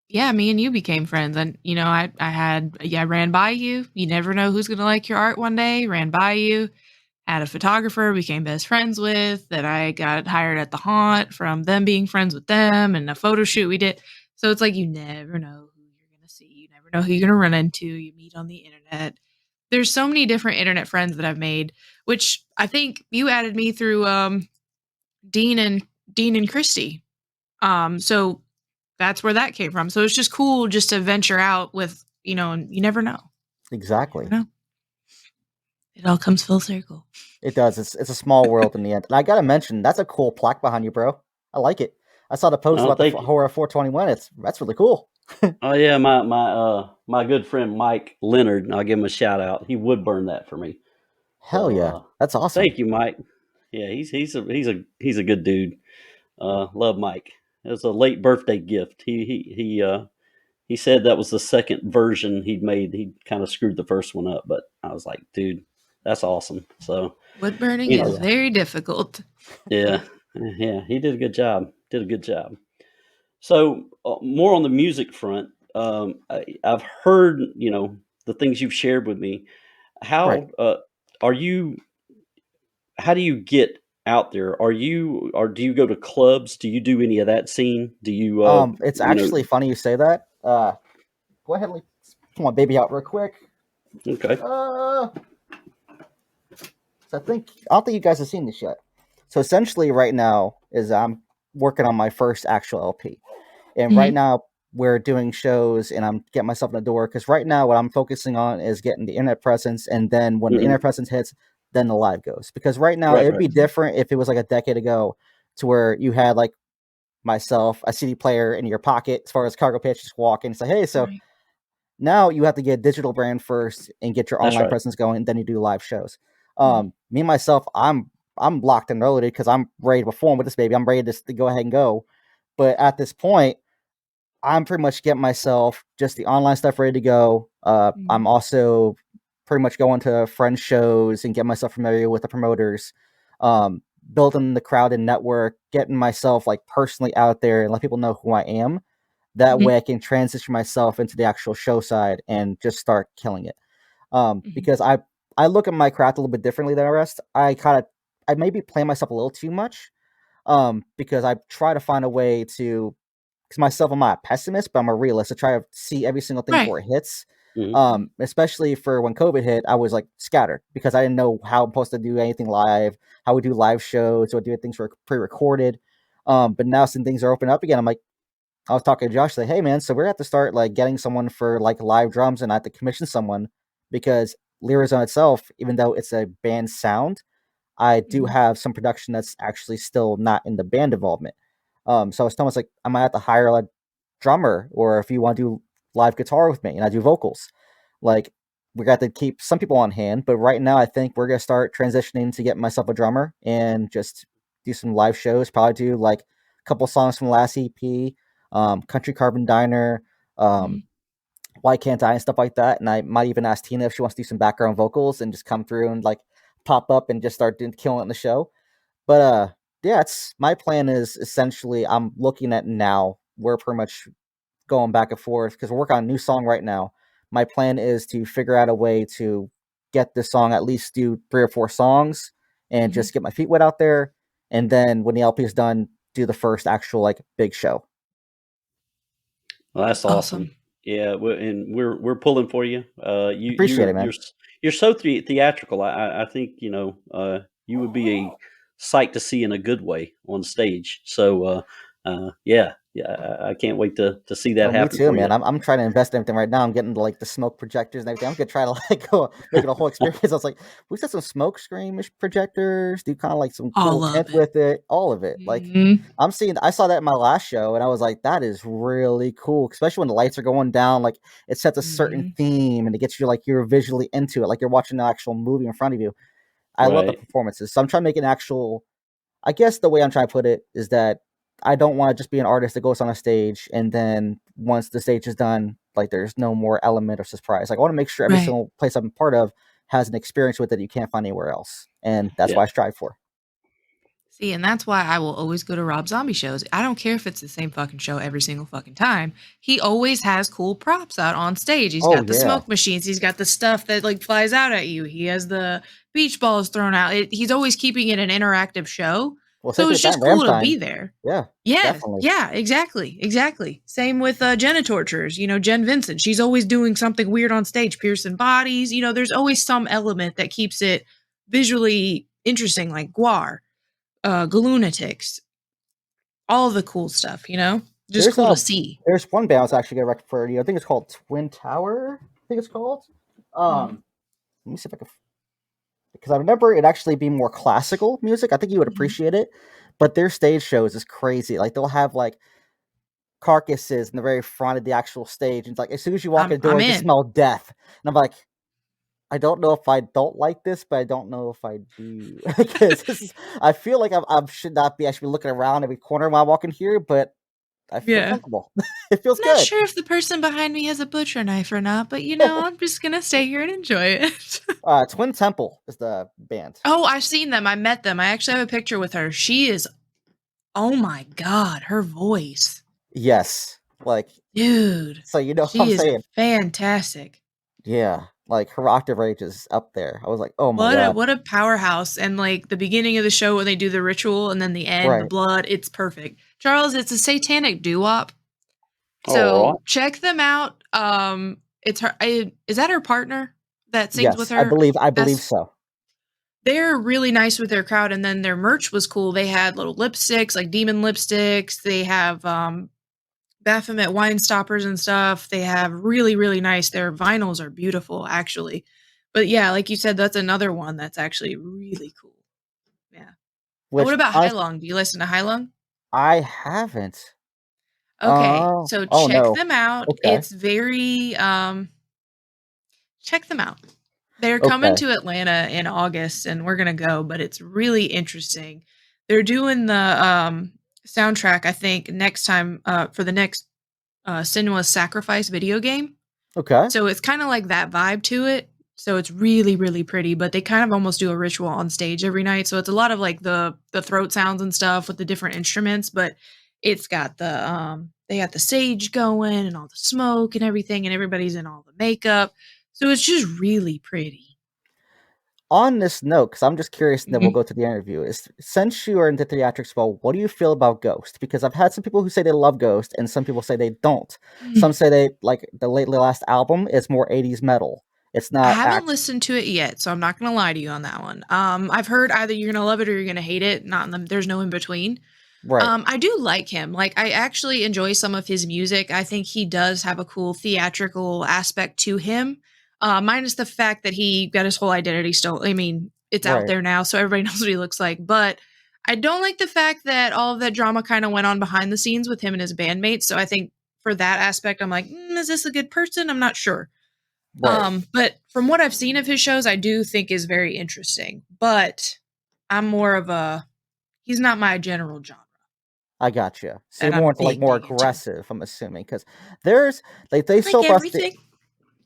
yeah, me and you became friends. And I ran by you. You never know who's gonna like your art one day. Ran by you. Had a photographer became best friends with that I got hired at the haunt from them being friends with them and a photo shoot we did. So it's like you never know who you're gonna see. You never know who you're gonna run into. You meet on the internet. There's so many different internet friends that I've made, which I think you added me through Dean and Dean and Christy. So that's where that came from. So it's just cool just to venture out with, and you never know. Exactly. You never know. It all comes full circle. It does. It's a small world in the end. And I gotta mention, that's a cool plaque behind you, bro. I like it. I saw the post Oh, about the thank you. horror 421. That's really cool. Oh yeah, my good friend Mike Leonard. I'll give him a shout out. He would burn that for me. Hell So yeah, that's awesome. thank you, Mike. Yeah, he's a good dude. Love Mike. It was a late birthday gift. He said that was the second version he'd made. He kind of screwed the first one up, but I was like, dude, that's awesome. So Wood burning you Hell is know, yeah. very difficult. yeah, yeah, he did a good job. Did a good job. So more on the music front, I've heard the things you've shared with me. Right. How are you? How do you get out there? Are you or do you go to clubs? Do you do any of that scene? Do you It's you know? actually funny you say that. Go ahead and pull my baby out real quick. Okay. Uh, so I don't think you guys have seen this yet. So essentially, right now is I'm working on my first actual LP, and right Mhm. now we're doing shows, and I'm getting myself in the door because right now what I'm focusing on is getting the internet presence, and then when the internet Hmm. presence hits, then the live goes. Because right now Right. it'd Right. be different if it was like a decade ago, to where you had like myself, a CD player in your pocket, as far as cargo pitch, just walk in and say, hey, so Right. now you have to get a digital brand first and get your That's online right. presence going, and then you do live shows. Mhm. Me myself, I'm locked and loaded because I'm ready to perform with this baby. I'm ready to go ahead and go. But at this point, I'm pretty much getting myself just the online stuff ready to go. I'm Mhm. also pretty much going to friend shows and get myself familiar with the promoters, um, building the crowd and network, getting myself like personally out there and let people know who I am. That Mhm. way, I can transition myself into the actual show side and just start killing it. Mhm. Because I look at my craft a little bit differently than the rest. I maybe play myself a little too much. Because I try to find a way to, because myself, I'm not a pessimist, but I'm a realist. I try to see every single thing Right. before it hits. Hmm. Mhm. Especially for when COVID hit, I was like scattered because I didn't know how I'm supposed to do anything live, how we do live shows, or do things pre-recorded. But now since things are open up again, I'm like, I was talking to Josh, like, hey man, so we're gonna have to start like getting someone for like live drums, and I have to commission someone because Lyrizone itself, even though it's a band sound, I do Mhm. have some production that's actually still not in the band involvement. So I was telling us like I might have to hire a drummer, or if you want to do live guitar with me and I do vocals, like we got to keep some people on hand. But right now, I think we're gonna start transitioning to get myself a drummer and just do some live shows. Probably do like a couple songs from the last EP, Country Carbon Diner, um, Mhm. Why Can't I, and stuff like that. And I might even ask Tina if she wants to do some background vocals and just come through and like pop up and just start killing it in the show. But yeah, it's my plan is essentially I'm looking at now. We're pretty much going back and forth because we're working on a new song right now. My plan is to figure out a way to get this song, at least do 3 or 4 songs, and Mhm. just get my feet wet out there. And then when the LP is done, do the first actual like big show. Well, that's awesome. Awesome. Yeah, and we're pulling for you. Appreciate it, man. You're so theatrical. I think you would be a sight to see in a good way on stage. So yeah, yeah, I can't wait to see that Oh, me happen too, for you. man. I'm trying to invest in everything right now. I'm getting like the smoke projectors and everything. I'm gonna try to like go make it a whole experience. I was like, we got some smoke screamish projectors, do kind of like some cool All of tint it. with it, all of it. Like Mhm. I saw that in my last show and I was like, that is really cool, especially when the lights are going down. Like it sets a certain Mhm. theme and it gets you like you're visually into it, like you're watching an actual movie in front of you. I love the Right. performances. So I'm trying to make an actual, I guess the way I'm trying to put it is that I don't want to just be an artist that goes on a stage and then once the stage is done, like there's no more element or surprise. Like I want to make sure every Right. single place I'm part of has an experience with it you can't find anywhere else. And that's Yeah. what I strive for. See, and that's why I will always go to Rob Zombie shows. I don't care if it's the same fucking show every single fucking time. He always has cool props out on stage. He's Oh got the yeah. smoke machines. He's got the stuff that like flies out at you. He has the beach balls thrown out. He's always keeping it an interactive show. Well, same So thing it's with that just in cool to Ramstein. be there. Yeah, Yeah, definitely. yeah, exactly, exactly. Same with Jenna Tortures. Jen Vincent. She's always doing something weird on stage, piercing bodies. There's always some element that keeps it visually interesting, like Guar, Galunatics, all the cool stuff. Just There's cool to see. there's one band I was actually gonna recommend for you. I think it's called Twin Tower. I think it's called. Mhm. Let me see if I can, because I remember it actually being more classical music. I think you would Mhm. appreciate it. But their stage shows is crazy. Like they'll have like carcasses in the very front of the actual stage. And it's like as soon as you walk in the door, I'm you just in. smell death. And I'm like, I don't know if I don't like this, but I don't know if I do. Because I feel like I should not be actually looking around every corner while I walk in here, but I feel Yeah. comfortable. It feels I'm not good. sure if the person behind me has a butcher knife or not, but I'm just gonna stay here and enjoy it. Twin Temple is the band. Oh, I've seen them. I met them. I actually have a picture with her. She is, oh my God, her voice. Yes. Like, Dude, so you know what I'm she is saying? fantastic. Yeah. Like her octave range is up there. I was like, oh my What a God. what a powerhouse. And like the beginning of the show when they do the ritual and then the end, the Right. blood, it's perfect. Charles, it's a satanic doo-wop. All right. So check them out. It's her is that her partner that sings with Yes. I her? believe That's so. They're really nice with their crowd, and then their merch was cool. They had little lipsticks, like demon lipsticks. They have Baphomet wine stoppers and stuff. They have really, really nice. Their vinyls are beautiful, actually. But yeah, like you said, that's another one that's actually really cool. Yeah. What Which about honestly, Highlung? Do you listen to Highlung? I haven't. Okay, so Oh check no. them out. Okay. It's very check them out. They're coming Okay. to Atlanta in August and we're going to go, but it's really interesting. They're doing the soundtrack I think next time for the next Sinuous Sacrifice video game. Okay. So it's kind of like that vibe to it. So it's really really pretty, but they kind of almost do a ritual on stage every night. So it's a lot of like the throat sounds and stuff with the different instruments, but it's got they got the sage going and all the smoke and everything and everybody's in all the makeup. So it's just really pretty. On this note, because I'm just curious, and then we'll Mhm. go to the interview. Is since you are into theatrics, well, what do you feel about Ghost? Because I've had some people who say they love Ghost, and some people say they don't. Some say they like the last album is more '80s metal. It's I not haven't act listened to it yet, so I'm not gonna lie to you on that one. I've heard either you're gonna love it or you're gonna hate it. Not in the, there's no in between. right, I do like him. Like I actually enjoy some of his music. I think he does have a cool theatrical aspect to him. Minus the fact that he got his whole identity stolen. I mean, it's out right. there now, so everybody knows what he looks like. But I don't like the fact that all of that drama kind of went on behind the scenes with him and his bandmates. So I think for that aspect, I'm like, is this a good person? I'm not sure. Right. But from what I've seen of his shows, I do think is very interesting. But I'm more of a he's not my general genre I got you. So that you're more I'm into like big, more big into. aggressive, I'm assuming, because there's like they Like still busted. everything.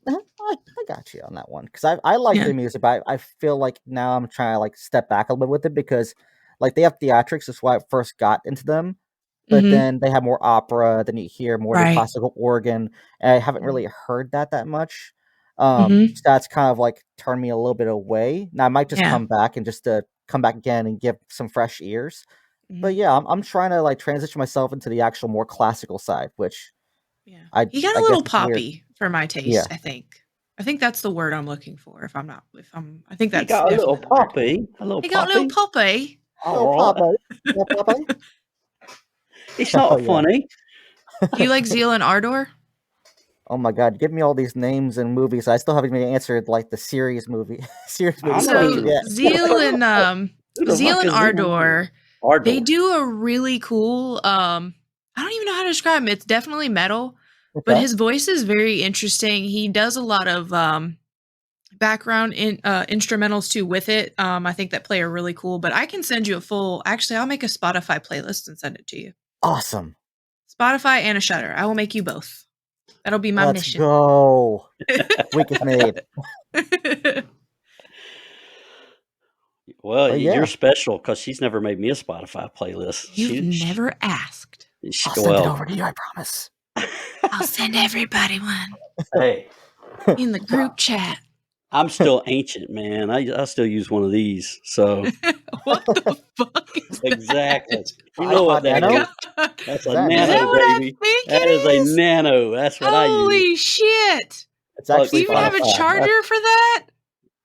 I got you on that one because I like Yeah. their music, but I feel like now I'm trying to like step back a little bit with it because like they have theatrics. That's why I first got into them. But Mhm. then they have more opera, then you hear more of the Right. classical organ, and I haven't Mhm. really heard that much. Mhm. So that's kind of like turned me a little bit away. Now I might just Yeah. come back and just come back again and give some fresh ears. Mhm. But yeah, I'm trying to like transition myself into the actual more classical side, which Yeah. I He got a I guess little it's weird. poppy for my taste, Yeah. I think. I think that's the word I'm looking for if I'm I think He that's got a little definitely the word. poppy. A little He got a little poppy. poppy. Oh, All right. Papa. Yeah, Papa. It's Oh not yeah. funny. Do you like Zeal and Ardor? Oh my god, give me all these names and movies. I still haven't even answered like the series movie series movie I'm not question So even. yet. Who the Zeal fuck and is Zeal? Ardor, they Ardor. do a really cool I don't even know how to describe him. It's definitely metal, but Okay. his voice is very interesting. He does a lot of background in instrumentals too with it. I think that play are really cool, but I can send you a full actually I'll make a Spotify playlist and send it to you. Awesome. Spotify and a Shutter. I will make you both. That'll be my Let's mission. go. Week is made. Well, But you're yeah, special because she's never made me a Spotify playlist. You've never asked. I'll send it over to you, I promise. I'll send everybody one Hey, in the group chat. I'm still ancient, man. I still use one of these. So What the fuck is exactly. that? You know what iPod that Nano? is? God. That's Is a that Is nano, that Nano? what I baby. think That it is a is? nano. That's what I use. Holy shit. It's Fuck Do actually you even have a Spotify. charger for that?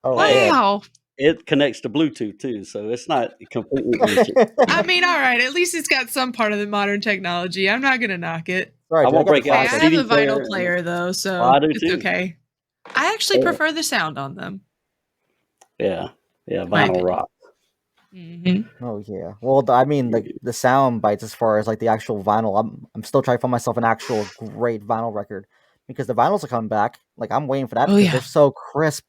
Oh Hey, man. Wow. it connects to Bluetooth too, so it's not completely ancient. I mean, all right. At least it's got some part of the modern technology. I'm not going to knock it. Sorry, I dude, I won't got the break out Hey, the I classic. have CD a vinyl player. player, though, so I do it's too. okay. I actually prefer the sound on them. Yeah, In my vinyl opinion. rock. Oh yeah. Well, I mean the sound bites as far as like the actual vinyl. I'm still trying to find myself an actual great vinyl record because the vinyls are coming back. Like I'm waiting for that Oh, because yeah. they're so crisp.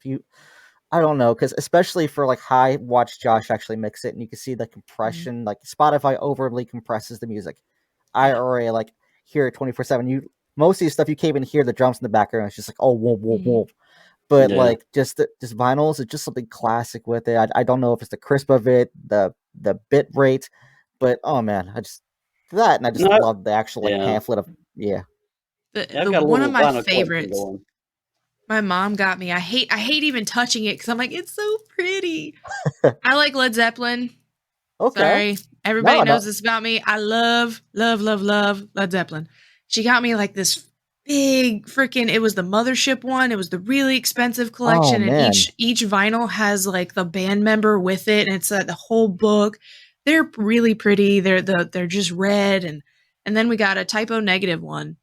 I don't know, because especially for like how I watch Josh actually mix it, and you can see the compression. Like Spotify overly compresses the music. I already like hear it 24/7. Most of these stuff you can't even hear the drums in the background. It's just like, oh, whoa, whoa, whoa. But Yeah. like just vinyls, it's just something classic with it. I don't know if it's the crisp of it, the bit rate, but oh man, I just that, and I just No, love the actual like yeah. pamphlet of yeah. I've The got a one of little my vinyl collection favorites. going. My mom got me. I hate even touching it because I'm like, it's so pretty. I like Led Zeppelin. Okay. Sorry. Everybody No, knows this about me. I love Led Zeppelin. She got me like this big freaking it was the Mothership one. It was the really expensive collection, and man. each vinyl has like the band member with it, and it's the whole book. They're really pretty. They're just red, and then we got a typo negative one.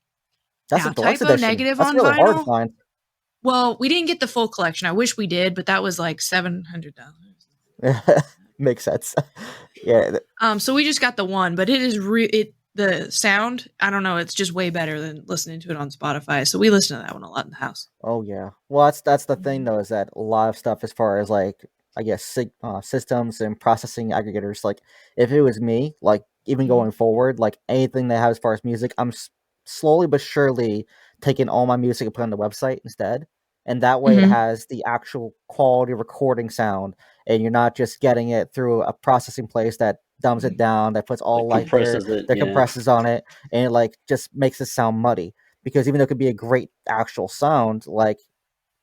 That's Now, a deluxe typo edition. negative That's on really hard to vinyl. find. Well, we didn't get the full collection. I wish we did, but that was like $700. Makes sense. Yeah. So we just got the one, but it is the sound, I don't know, it's just way better than listening to it on Spotify. So we listen to that one a lot in the house. Oh yeah. Well, that's the thing though, is that a lot of stuff as far as like I guess systems and processing aggregators. Like if it was me, like even going forward, like anything they have as far as music, I'm slowly but surely taking all my music and put it on the website instead. And that way it has the actual quality recording sound, and you're not just getting it through a processing place that dumbs it down, that puts all like their compressors on it, and it like just makes it sound muddy. Because even though it could be a great actual sound, like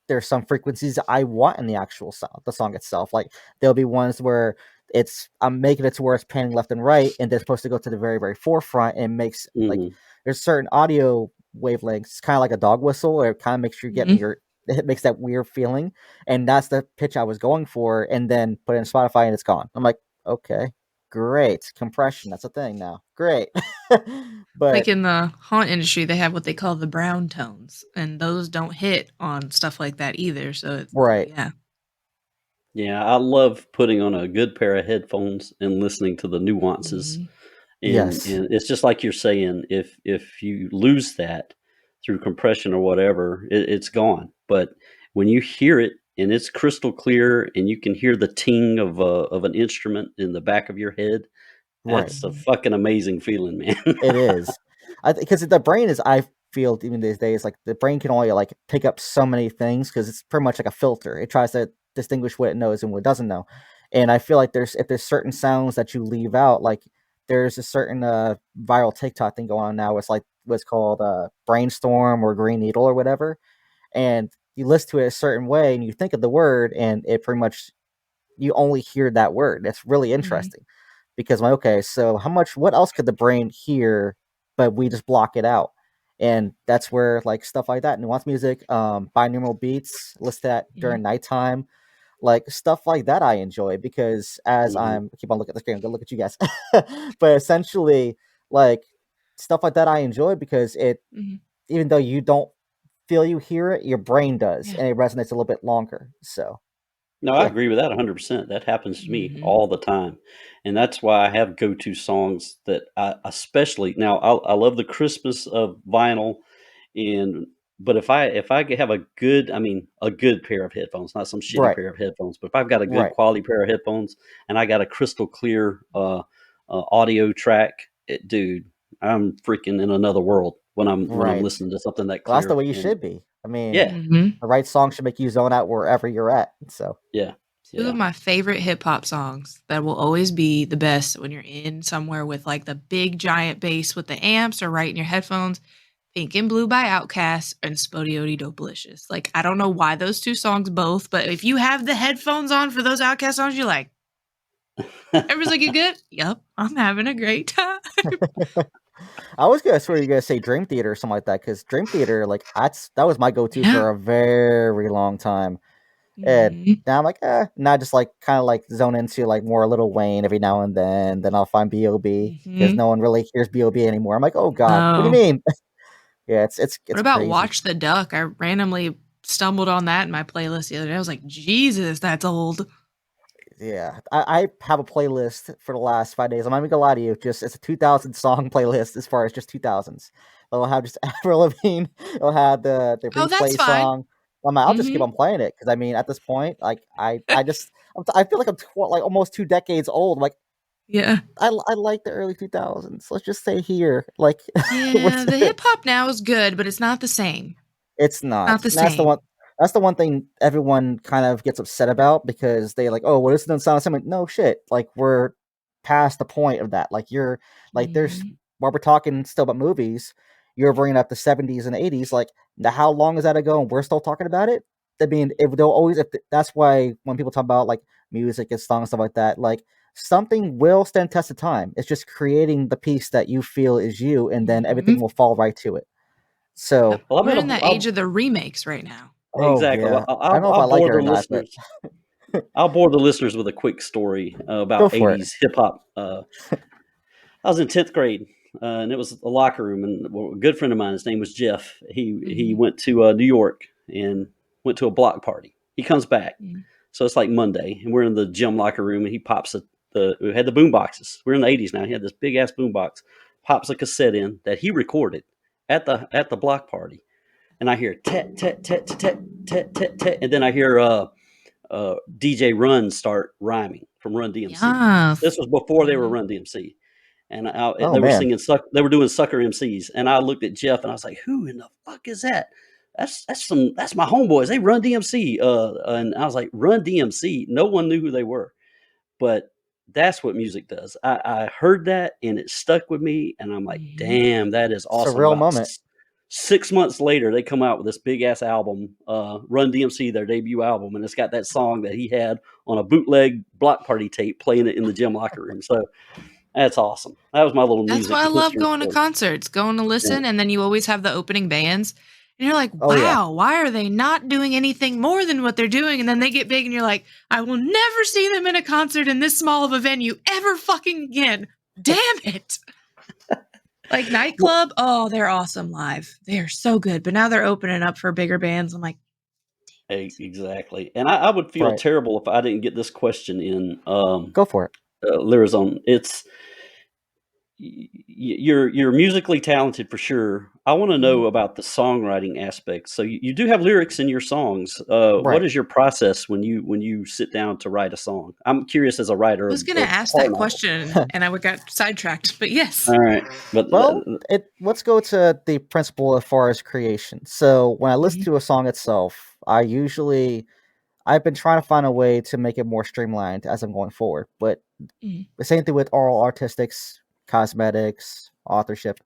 there's some frequencies I want in the actual sound, the song itself. Like there'll be ones where I'm making it to where it's panning left and right, and they're supposed to go to the very, very forefront, and makes like there's certain audio wavelengths, kind of like a dog whistle, or it kind of makes you getting it makes that weird feeling, and that's the pitch I was going for, and then put it in Spotify and it's gone. I'm like, okay, great compression, that's a thing now, great. But like in the haunt industry, they have what they call the brown tones, and those don't hit on stuff like that either. So it's right. Yeah, I love putting on a good pair of headphones and listening to the nuances. And it's just like you're saying, if you lose that through compression or whatever, it's gone. But when you hear it and it's crystal clear, and you can hear the ting of an instrument in the back of your head, that's a fucking amazing feeling, man. It is. Because the brain is, I feel even these days, like the brain can only like pick up so many things because it's pretty much like a filter. It tries to distinguish what it knows and what it doesn't know. And I feel like if there's certain sounds that you leave out, like there's a certain viral TikTok thing going on now. It's like what's called brainstorm or green needle or whatever. And you listen to it a certain way and you think of the word, and it pretty much, you only hear that word. It's really interesting because I'm like, okay, so what else could the brain hear, but we just block it out? And that's where like stuff like that, nuance music, binaural beats, listen to that during nighttime, like stuff like that I enjoy because as I keep on looking at the screen, I'm gonna look at you guys. But essentially, like stuff like that I enjoy because Mhm. even though you don't feel you hear it, your brain does, Yeah. and it resonates a little bit longer. So No, I yeah, agree with that 100%. That happens to me Mhm. all the time, and that's why I have go-to songs that I especially now, I love the crispness of vinyl, and but if I have a good, I mean, a good pair of headphones, not some shitty right, pair of headphones, but if I've got a good right, quality pair of headphones and I got a crystal clear, audio track, dude, I'm freaking in another world when I'm right. listening to something that Well, that's the clear, way you and should be. I mean, yeah, Mhm. the right song should make you zone out wherever you're at. So yeah, Two of yeah. my favorite hip hop songs that will always be the best when you're in somewhere with like the big giant bass with the amps or right in your headphones. Pink and Blue by Outkast and Spodioti Dopalicious. Like, I don't know why those two songs both, but if you have the headphones on for those Outkast songs, you're like, everyone's like, you good? Yep, I'm having a great time. I was gonna swear you're gonna say Dream Theater or something like that, because Dream Theater, like that was my go-to Yeah. for a very long time. And Mhm. now I'm like, now I just like kind of like zone into like more Little Wayne every now and then. Then I'll find B.O.B. because Mhm. no one really hears B.O.B. anymore. I'm like, oh god, what do you No. mean? Yeah, What it's about crazy. Watch the Duck? I randomly stumbled on that in my playlist the other day. I was like, Jesus, that's old. Yeah, I have a playlist for the last 5 days. I'm not even gonna lie to you. Just it's a 2000 song playlist as far as just 2000s. It'll have just Avril Lavigne. It'll have the Oh, that's replay fine. song. I'll just keep Mhm. on playing it because I mean, at this point, like I feel like like almost 2 decades old. Like Yeah. I like the early 2000s. Let's just say here, like Yeah, what's the it? hip hop now is good, but it's not the same. It's Not not. the And that's the same. one. That's the one thing everyone kind of gets upset about because they like, oh, well, this doesn't sound similar. No shit. Like we're past the point of that. Like you're like there's Mhm. while we're talking still about movies, you're bringing up the 70s and 80s. Like now, how long is that ago? And we're still talking about it. I mean, if they'll always that's why when people talk about like music and songs stuff like that, like something will stand test of time. It's just creating the piece that you feel is you, and then everything Mhm. will fall right to it. So Yep. Well, I'm We're in the age gonna of the remakes right now. oh exactly. Well, yeah. I don't know if I'll I like bore it the or not, but listeners. I'll bore the listeners with a quick story go about for it. 80s hip hop. I was in 10th grade, and it was a locker room, and a good friend of mine, his name was Jeff. He Mhm. went to New York and went to a block party. He comes back, Mhm. so it's like Monday, and we're in the gym locker room, and he pops we had the boom boxes. We're in the 80s now. He had this big ass boom box, pops a cassette in that he recorded at the block party, and I hear tet tet tet tet tet tet tet tet, and then I hear DJ Run start rhyming from Run DMC. This Yes. was before they were Mhm. Run DMC, and Oh they were man. singing they were doing Sucker MCs, and I looked at Jeff and I was like, "Who in the fuck is that?" That's my homeboys. They Run DMC, and I was like, "Run DMC." No one knew who they were, but that's what music does. I heard that and it stuck with me, and I'm like, Mhm. damn, that is awesome. Surreal About moment. 6 months later, they come out with this big ass album, Run DMC, their debut album, and it's got that song that he had on a bootleg block party tape, playing it in the gym locker room. So that's awesome. That was my little That's music why I love history going to story. concerts, going to Yeah. listen, and then you always have the opening bands, and you're like, Oh yeah. "Wow, why are they not doing anything more than what they're doing?" And then they get big, and you're like, "I will never see them in a concert in this small of a venue ever fucking again. Damn it!" Like Well, Nightclub, oh, they're awesome live. They are so good, but now they're opening up for bigger bands. I'm like, exactly. And I would feel Right. terrible if I didn't get this question in, Go for it. Lyrizone. It's you're musically talented for sure. I want to mhm. know about the songwriting aspect. So you do have lyrics in your songs. What Right. is your process when you sit down to write a song? I'm curious as a writer I was gonna of ask horror that novels. question, and I got sidetracked, but yes. All right, but Well, let's go to the principle as far as creation. So when I listen Mhm. to a song itself, I've been trying to find a way to make it more streamlined as I'm going forward. But Mhm. the same thing with oral artistics, cosmetics, authorship,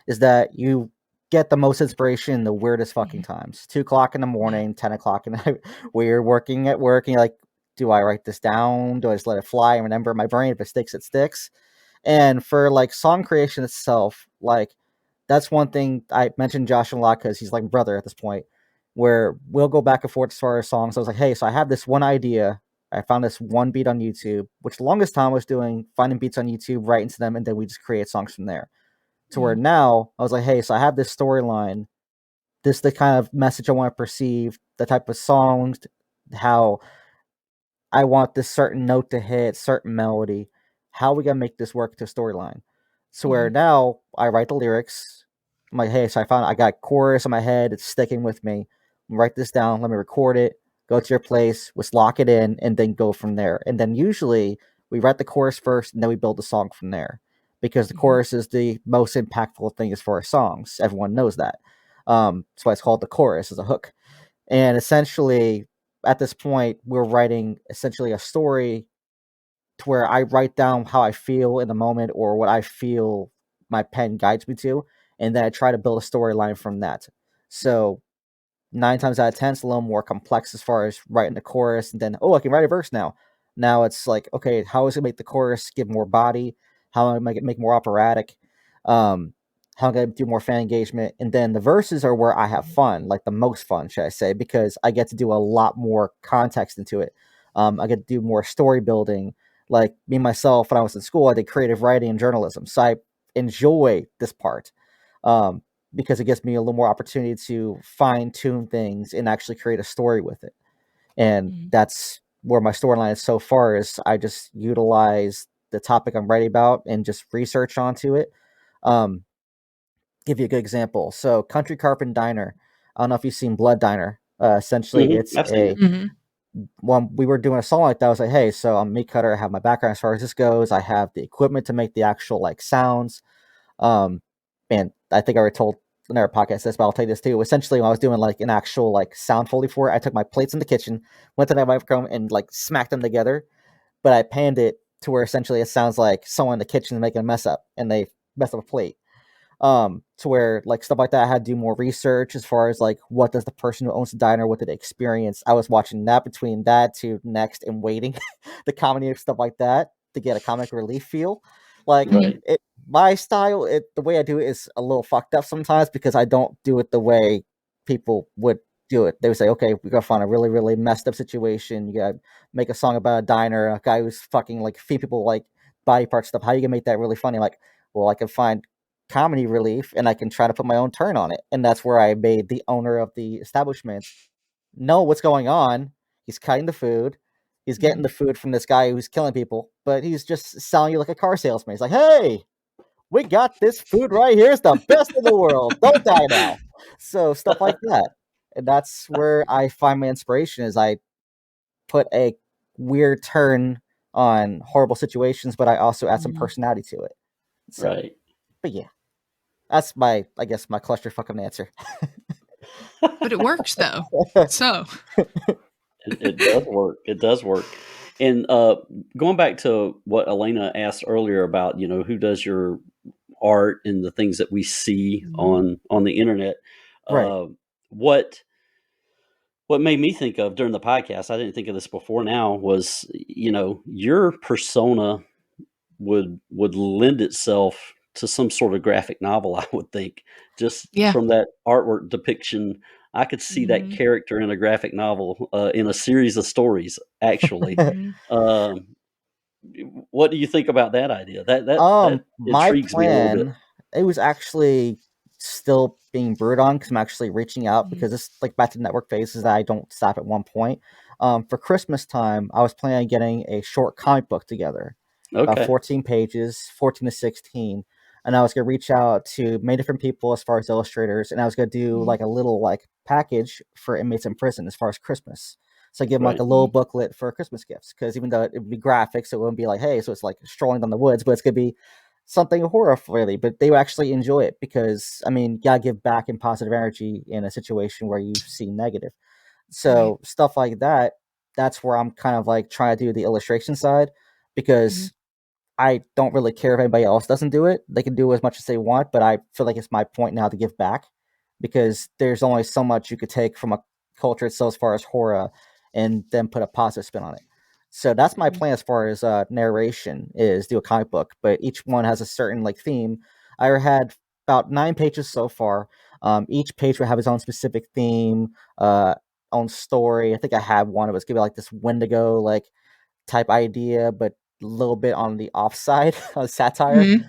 is that you get the most inspiration in the weirdest fucking Mhm. times. 2 o'clock in the Yeah. morning, 10 o'clock in the night, where you're working at work and you're like, do I write this down? Do I just let it fly and remember in my brain? If it sticks, it sticks. And for like song creation itself, like that's one thing I mentioned Josh a lot because he's like my brother at this point, where we'll go back and forth as far as songs. I was like, hey, so I have this one idea. I found this one beat on YouTube, which the longest time I was doing finding beats on YouTube, writing to them, and then we just create songs from there. to where now I was like, hey, so I have this storyline, this is the kind of message I want to perceive, the type of songs, how I want this certain note to hit, certain melody. How are we gonna make this work to storyline? So where now I write the lyrics. I'm like, hey, so I got a chorus in my head, it's sticking with me. Write this down, let me record it, go to your place, let's lock it in, and then go from there. And then usually we write the chorus first and then we build the song from there. Because the chorus is the most impactful thing as far as songs. Everyone knows that. That's why it's called the chorus, as a hook. And essentially, at this point, we're writing essentially a story to where I write down how I feel in the moment or what I feel my pen guides me to, and then I try to build a storyline from that. So 9 times out of 10, it's a little more complex as far as writing the chorus, and then, oh, I can write a verse now. Now it's like, okay, how is it make the chorus give more body? How am I make it more operatic? How am I going to do more fan engagement? And then the verses are where I have fun, like the most fun, should I say, because I get to do a lot more context into it. I get to do more story building. Like me, myself, when I was in school, I did creative writing and journalism. So I enjoy this part. Because it gives me a little more opportunity to fine tune things and actually create a story with it. And that's where my storyline is so far is I just utilize the topic I'm writing about and just research onto it. Give you a good example. So Country Carpin Diner. I don't know if you've seen Blood Diner. Essentially, it's I've seen it. When we were doing a song like that, I was like, hey, so I'm a meat cutter. I have my background as far as this goes. I have the equipment to make the actual like sounds. And I think I already told another podcast this, but I'll tell you this too. Essentially, when I was doing like an actual like sound foley for it, I took my plates in the kitchen, went to that microphone and like smacked them together, but I panned it to where essentially it sounds like someone in the kitchen is making a mess up and they messed up a plate. To where like stuff like that, I had to do more research as far as like what does the person who owns the diner, what did they experience. I was watching that between that to next and waiting the comedy and stuff like that to get a comic relief feel. Like it, my style, the way I do it is a little fucked up sometimes because I don't do it the way people would do it. They would say, okay, we gotta find a really, really messed up situation. You gotta make a song about a diner, a guy who's fucking like feed people like body part stuff. How you gonna make that really funny? Like, well, I can find comedy relief and I can try to put my own turn on it. And that's where I made the owner of the establishment know what's going on. He's cutting the food. He's getting the food from this guy who's killing people, but he's just selling you like a car salesman. He's like, hey, we got this food right here. It's the best in the world. Don't die now. So stuff like that. And that's where I find my inspiration is I put a weird turn on horrible situations, but I also add some personality to it. So, Right. But yeah. That's my, I guess, my clusterfuck of an answer. But it works though. So it does work. It does work. And going back to what Elena asked earlier about, who does your art and the things that we see on the internet, Right. what made me think of during the podcast, I didn't think of this before now, was your persona would lend itself to some sort of graphic novel, I would think. Just from that artwork depiction, I could see that character in a graphic novel, in a series of stories, actually. What do you think about that idea? That My intrigues me a little bit. plan, it was actually still being brewed on because I'm actually reaching out because it's like back to network phases that I don't stop at one point. For Christmas time, I was planning on getting a short comic book together, about Okay. 14 pages, 14 to 16. And I was going to reach out to many different people as far as illustrators, and I was going to do like a little like package for inmates in prison as far as Christmas. So I give them like a little booklet for Christmas gifts because even though it would be graphic, so it wouldn't be like, hey, so it's like strolling down the woods, but it's going to be something horror really, but they would actually enjoy it because, I mean, you gotta give back in positive energy in a situation where you see negative. So stuff like that, that's where I'm kind of like trying to do the illustration side because I don't really care if anybody else doesn't do it. They can do as much as they want, but I feel like it's my point now to give back because there's only so much you could take from a culture itself as far as horror and then put a positive spin on it. So that's my plan as far as narration is do a comic book, but each one has a certain like theme. I had about 9 pages so far. Each page will have its own specific theme, own story. I think I had one. It was gonna be like this Wendigo like type idea, but a little bit on the offside of satire.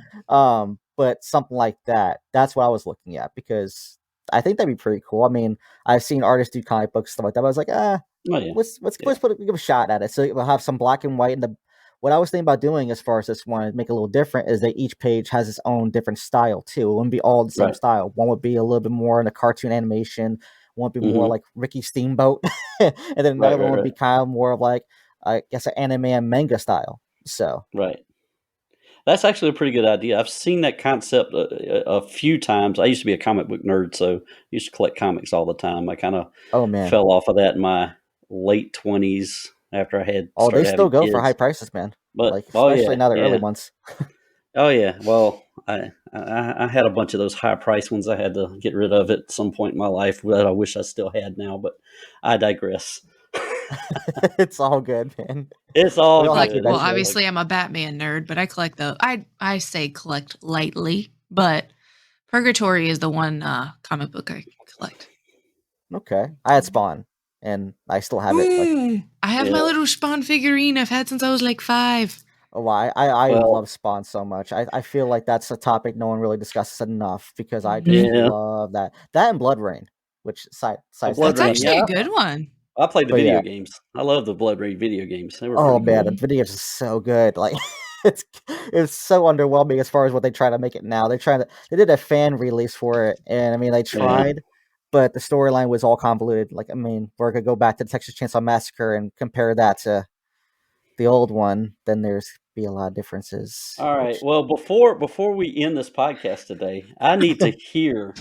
but something like that. That's what I was looking at, because I think that'd be pretty cool. I mean, I've seen artists do comic books, stuff like that, but I was like, Oh yeah. let's give a shot at it. So we'll have some black and white. And what I was thinking about doing, as far as this one, to make it a little different, is that each page has its own different style too. It wouldn't be all the same Right. style. One would be a little bit more in the cartoon animation. One would be more Mhm. like Ricky Steamboat, and then another one would be Right. kind of more of like, I guess, an anime and manga style. So Right. That's actually a pretty good idea. I've seen that concept a few times. I used to be a comic book nerd, so I used to collect comics all the time. I kind of oh man, fell off of that in my late 20s after I had oh, they started still having go for high kids. prices, man. But Like, oh especially now the early yeah. ones. Oh yeah. Well, I had a bunch of those high price ones I had to get rid of at some point in my life that I wish I still had now, but I digress. It's all good, man. It's all We all have to good. Well, It's all obviously, I'm a Batman nerd, but I collect the. I say collect lightly, but Purgatory is the one comic book I collect. Okay, I had Spawn, and I still have it. Like, Ooh, I have my Yeah. little Spawn figurine I've had since I was like 5. oh, I Well, love Spawn so much. I feel like that's a topic no one really discusses enough, because I just Mhm. yeah. love that. That and Blood Rain, which Blood That's sidestep. Rain. actually Yeah, a good one. I played the But yeah, video games. I love the Blood Rain video games. They were oh pretty man, cool. the videos is so good. Like, it's it's so underwhelming as far as what they try to make it now. They did a fan release for it, and I mean, they Yeah. tried, but the storyline was all convoluted. Like, I mean, we're gonna go back to the Texas Chainsaw Massacre and compare that to the old one, then there's be a lot of differences. All right. Which Well, before we end this podcast today, I need to hear.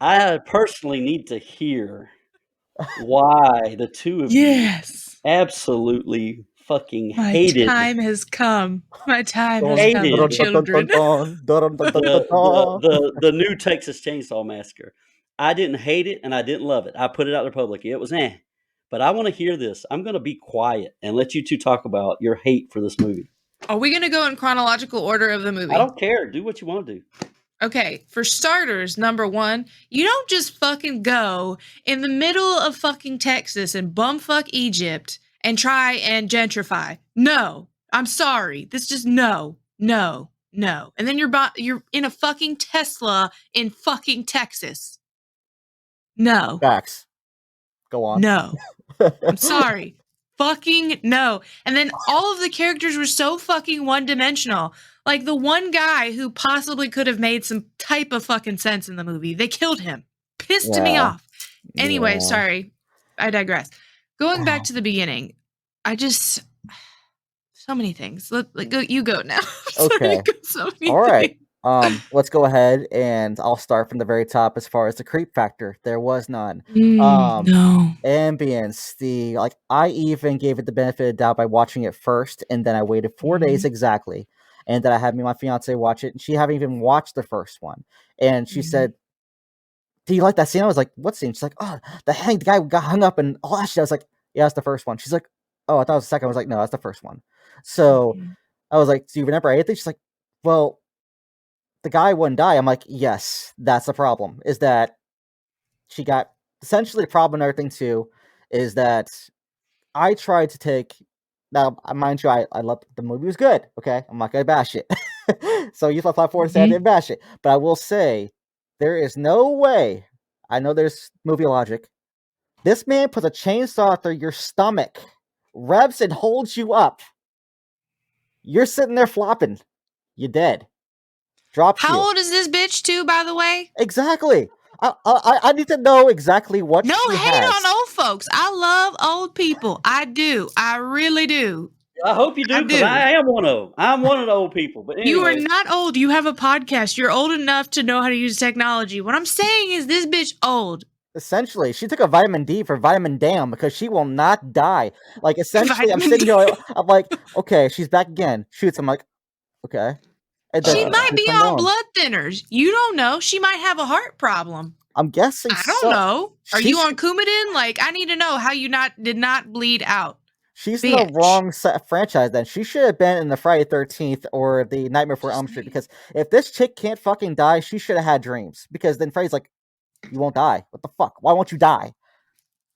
I personally need to hear why the two of you Yes, absolutely fucking my hated time has come. My time has dun, come, you dun, hated dun, dun, dun, children. dun, dun, dun, dun, dun, the dun. the new Texas Chainsaw Massacre. I didn't hate it and I didn't love it. I put it out there publicly. It was But I want to hear this. I'm going to be quiet and let you two talk about your hate for this movie. Are we gonna go in chronological order of the movie? I don't care. Do what you want to do. Okay, for starters, number one, you don't just fucking go in the middle of fucking Texas and bumfuck Egypt and try and gentrify. No, I'm sorry. This just no. And then you're in a fucking Tesla in fucking Texas. No. Facts. Go on. No. I'm sorry. Fucking no. And then all of the characters were so fucking one-dimensional. Like the one guy who possibly could have made some type of fucking sense in the movie, they killed him. Pissed me Yeah. off. Anyway, Yeah. sorry. I digress. Going back to the beginning, I just so many things. Go. You go now. I'm starting Okay. to go so many All right. things. Let's go ahead and I'll start from the very top. As far as the creep factor, there was none. No. Ambience, I even gave it the benefit of the doubt by watching it first, and then I waited 4 days exactly, and then I had me and my fiance watch it, and she hadn't even watched the first one, and she said, "Do you like that scene?" I was like, "What scene?" She's like, "Oh, the guy got hung up and all that shit." I was like, "Yeah, that's the first one." She's like, "Oh, I thought it was the second." I was like, "No, that's the first one." So I was like, "Do you remember anything?" She's like, "Well, the guy wouldn't die." I'm like, "Yes, that's the problem. Is that she got essentially the problem and everything too, is that I tried to take now, mind you, I love the movie was good. Okay, I'm not gonna bash it. So use my platform to say I didn't bash it, but I will say there is no way. I know there's movie logic. This man puts a chainsaw through your stomach, revs and holds you up. You're sitting there flopping. You're dead. Drops How you. old is this bitch too, by the way? Exactly. I need to know exactly what No she hate has. on old folks. I love old people. I do. I really do. I hope you do, because I am one of them. I'm one of the old people. But You are anyway, not old. You have a podcast. You're old enough to know how to use technology. What I'm saying is this bitch old. Essentially, she took a vitamin D for vitamin damn because she will not die. Like, essentially, I'm Vitamin sitting D. here, I'm like, okay, she's back again. Shoots. I'm like, okay. And then She might be keeps on on going. blood thinners. You don't know. She might have a heart problem. I'm guessing I don't so. know. Are She you sh- on Coumadin? Like, I need to know how you did not bleed out. She's in the Bitch. wrong franchise then. She should have been in the Friday 13th or the Nightmare Before Elm Street, because if this chick can't fucking die, she should have had dreams. Because then Freddy's like, you won't die. What the fuck? Why won't you die?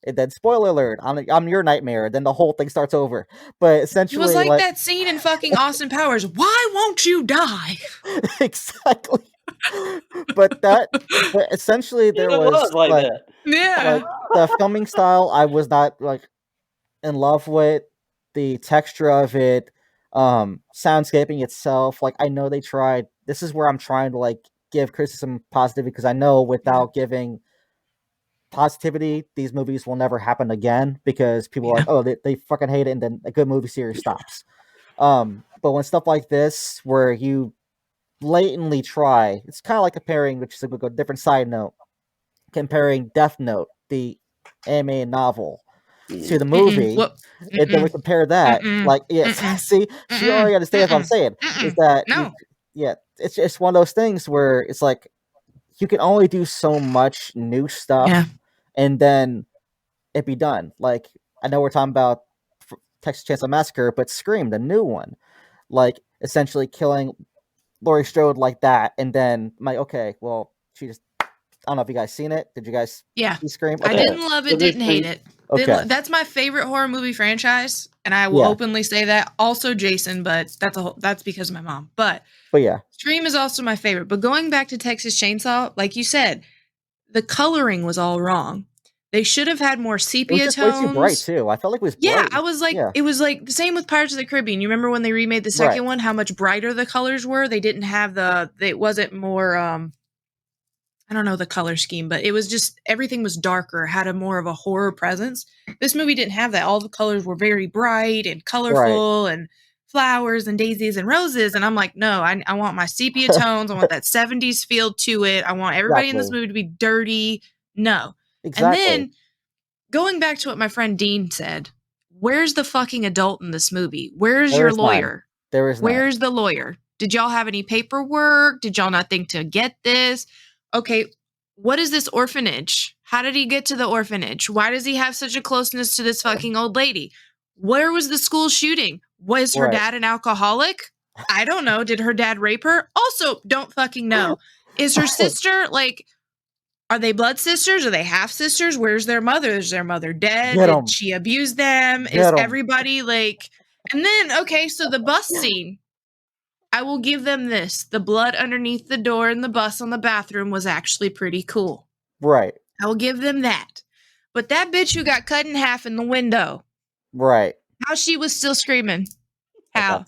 And then, spoiler alert, I'm your nightmare. Then the whole thing starts over. But It was essentially, like that scene in fucking Austin Powers. Why won't you die? exactly. But essentially, there It was was like like that. Yeah. the filming style. I was not like in love with the texture of it, soundscaping itself. Like, I know they tried. This is where I'm trying to like give criticism positivity, because I know without giving positivity, these movies will never happen again, because people are like, oh, they fucking hate it, and then a good movie series stops. But when stuff like this, where you blatantly try, it's kind of like comparing, which is a different side note, comparing Death Note, the anime novel, to the movie, What? and then we compare that. Like, yes, see, she already understands what I'm saying. Is that No. it's just one of those things where it's like you can only do so much new stuff, Yeah. and then it be done. Like, I know we're talking about Texas Chainsaw Massacre, but Scream, the new one, like essentially killing Laurie Strode like that, and then I'm like, okay, well, she just. I don't know if you guys seen it. Did you guys see Scream? I Okay. didn't love it, didn't hate it. Okay. That's my favorite horror movie franchise, and I will openly say that. Also Jason, but that's because of my mom. But yeah, Scream is also my favorite. But going back to Texas Chainsaw, like you said, the coloring was all wrong. They should have had more it was sepia just tones. way too bright too. I felt like it was bright. I was like, it was like the same with Pirates of the Caribbean. You remember when they remade the second one, how much brighter the colors were? They didn't have it wasn't more, I don't know the color scheme, but it was just, everything was darker, had a more of a horror presence. This movie didn't have that. All the colors were very bright and colorful and flowers and daisies and roses. And I'm like, no, I want my sepia tones. I want that 70s feel to it. I want everybody in this movie to be dirty. No. And then going back to what my friend Dean said, where's the fucking adult in this movie? Where's your lawyer? There is none. Where's the lawyer? Did y'all have any paperwork? Did y'all not think to get this? Okay, what is this orphanage? How did he get to the orphanage? Why does he have such a closeness to this fucking old lady? Where was the school shooting? Was her dad an alcoholic? I don't know. Did her dad rape her? Also, don't fucking know. Is her sister like, are they blood sisters? Are they half sisters? Where's their mother? Is their mother dead? Did she abuse them? Is everybody like, and then, okay, so the bus scene. I will give them this. The blood underneath the door in the bus on the bathroom was actually pretty cool. Right. I will give them that. But that bitch who got cut in half in the window. Right. How she was still screaming. How?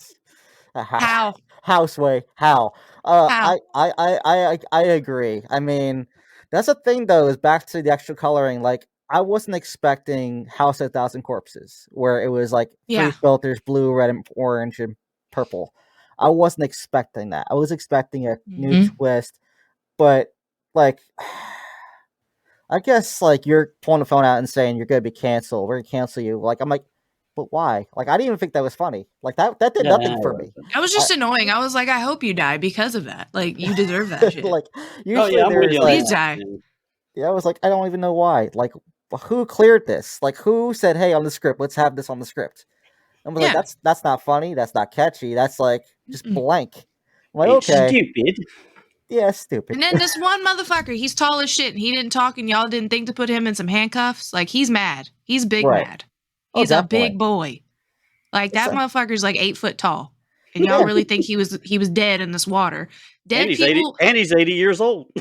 How? How, Sway? How? How? I agree. I mean, that's the thing though, is back to the extra coloring. Like, I wasn't expecting House of 1,000 Corpses, where it was like 3 filters, blue, red, and orange, and purple. I wasn't expecting that. I was expecting a new twist, but like, I guess like you're pulling the phone out and saying you're gonna be canceled. We're gonna cancel you. Like, I'm like, but why? Like, I didn't even think that was funny. Like, that did nothing for me. That was just annoying. I was like, I hope you die because of that. Like, you deserve that shit. Like, usually there's like, please die. Yeah, I was like, I don't even know why. Like, who cleared this? Like, who said, hey, on the script, let's have this on the script? And I was like, that's not funny. That's not catchy. That's like just blank. I'm like, okay. Stupid. Yeah, stupid. And then this one motherfucker, he's tall as shit, and he didn't talk, and y'all didn't think to put him in some handcuffs. Like, he's mad. He's big mad. He's a big boy. Like, that motherfucker's like 8 foot tall. And y'all really think he was dead in this water. Dead people. And he's 80 years old.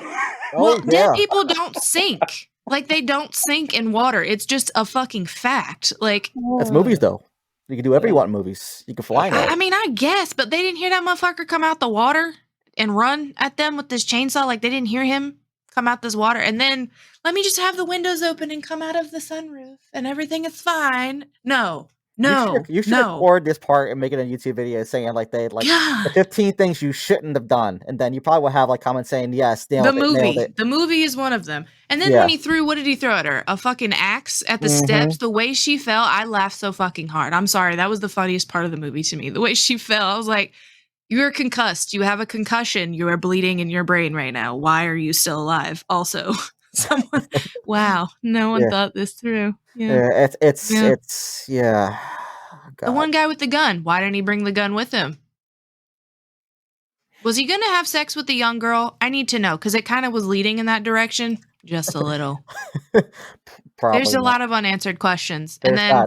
Well, dead people don't sink. Like, they don't sink in water. It's just a fucking fact. Like, that's movies though. You can do whatever you want in movies. You can fly now. I mean, I guess, but they didn't hear that motherfucker come out the water and run at them with this chainsaw. Like, they didn't hear him come out this water. And then let me just have the windows open and come out of the sunroof and everything is fine. No. You should record this part and make it a YouTube video saying like the 15 things you shouldn't have done, and then you probably will have like comments saying yes, nailed it. The movie is one of them. And then when he threw, what did he throw at her? A fucking axe at the steps. The way she fell, I laughed so fucking hard. I'm sorry, that was the funniest part of the movie to me. The way she fell, I was like, you're concussed. You have a concussion. You are bleeding in your brain right now. Why are you still alive? Also, someone. Wow, no one thought this through. It's God. The one guy with the gun. Why didn't he bring the gun with him? Was he going to have sex with the young girl? I need to know, because it kind of was leading in that direction. Just a little. Probably There's a not. lot of unanswered questions. There's And then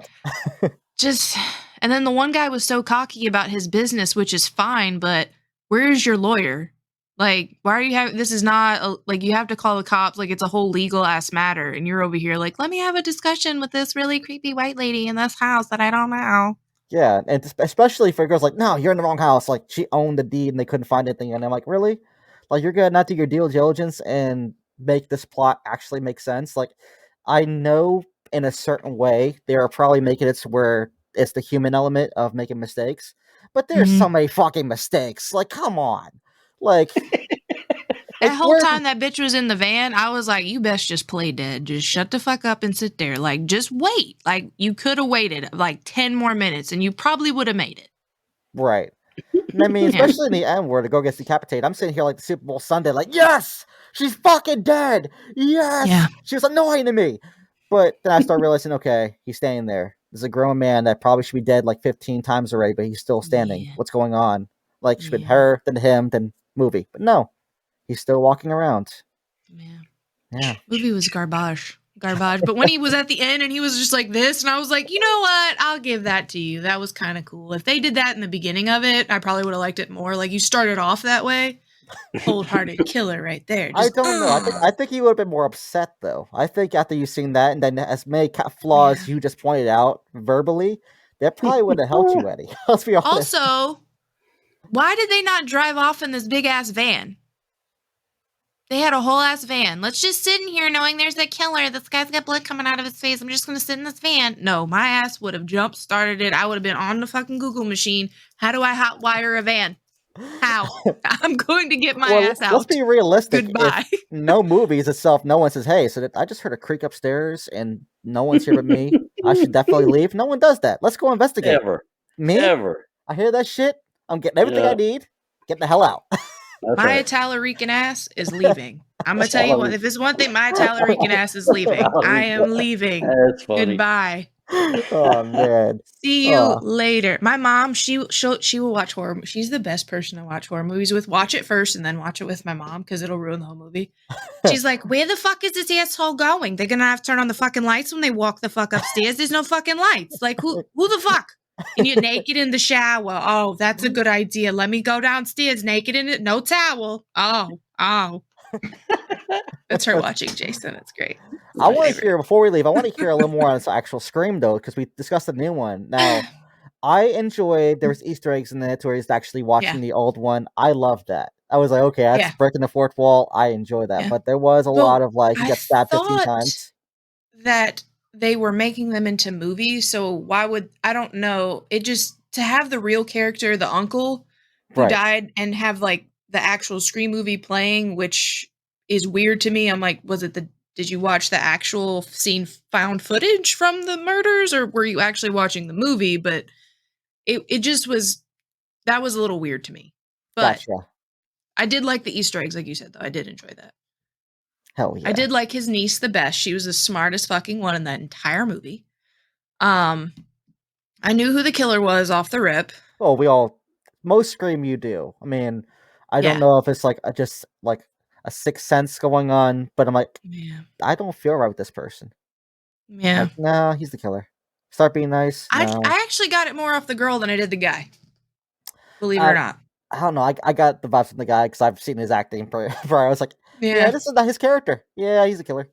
that. and then the one guy was so cocky about his business, which is fine, but where's your lawyer? Like, why are you having, this is not, like, you have to call the cops, like, it's a whole legal ass matter, and you're over here like, let me have a discussion with this really creepy white lady in this house that I don't know. Yeah, and especially for girls like, no, you're in the wrong house. Like, she owned the deed and they couldn't find anything. And I'm like, really? Like, you're gonna not do your due diligence and make this plot actually make sense? Like, I know in a certain way they are probably making it to where it's the human element of making mistakes, but there's so many fucking mistakes. Like, come on. Like, That whole time that bitch was in the van, I was like, you best just play dead. Just shut the fuck up and sit there. Like, just wait. Like, you could have waited like 10 more minutes and you probably would have made it. Right. And I mean, especially in the end where the girl gets decapitated, I'm sitting here like the Super Bowl Sunday, like, yes! She's fucking dead! Yes! Yeah. She was annoying to me! But then I start realizing, okay, he's staying there. There's a grown man that probably should be dead like 15 times already, but he's still standing. Yeah. What's going on? Like, it should be her, then him, then movie. But no, he's still walking around. Yeah. Movie was garbage. But when he was at the end and he was just like this, and I was like, you know what? I'll give that to you. That was kind of cool. If they did that in the beginning of it, I probably would have liked it more. Like, you started off that way. Cold-hearted killer right there. Just, I don't know. I think he would have been more upset, though. I think after you've seen that, and then as many flaws you just pointed out verbally, that probably would have helped you, Eddie. Let's be honest. Also, why did they not drive off in this big-ass van? They had a whole ass van. Let's just sit in here knowing there's a killer. This guy's got blood coming out of his face. I'm just going to sit in this van. No, my ass would have jump started it. I would have been on the fucking Google machine. How do I hotwire a van? How? I'm going to get my ass out. Let's be realistic. Goodbye. If no movies itself, no one says, hey, so I just heard a creak upstairs and no one's here but me. I should definitely leave. No one does that. Let's go investigate. Ever. I hear that shit. I'm getting everything I need. Get the hell out. My Italorican ass is leaving. I'm going to tell you what, if it's one thing, my Italorican ass is leaving. I am leaving. That's funny. Goodbye. Oh, man. See you later. My mom, she will watch horror. She's the best person to watch horror movies with. Watch it first and then watch it with my mom because it'll ruin the whole movie. She's like, where the fuck is this asshole going? They're going to have to turn on the fucking lights when they walk the fuck upstairs. There's no fucking lights. Like, who the fuck? And you're naked in the shower. Oh, that's a good idea. Let me go downstairs naked in it. No towel. Oh. That's her watching Jason. It's great. I want to hear, before we leave, I want to hear a little more on this actual Scream, though, because we discussed the new one. Now, I enjoyed, there was Easter eggs in it where he's actually watching the old one. I loved that. I was like, okay, that's breaking the fourth wall. I enjoy that. But there was a lot of, like, he got stabbed 15 times. That they were making them into movies, so why would, I don't know, it just, to have the real character, the uncle who died, and have like the actual Scream movie playing, which is weird to me. I'm like, did you watch the actual scene found footage from the murders, or were you actually watching the movie? But it just was, that was a little weird to me. But I did like the Easter eggs, like you said, though. I did enjoy that. Hell yeah. I did like his niece the best. She was the smartest fucking one in that entire movie. I knew who the killer was off the rip. Well, most Scream you do. I mean, I don't know if it's like just like a sixth sense going on, but I'm like, I don't feel right with this person. Yeah. Like, no, he's the killer. Start being nice. I actually got it more off the girl than I did the guy. Believe it or not. I don't know. I got the vibes from the guy because I've seen his acting prior. I was like, this is not his character. Yeah, he's a killer.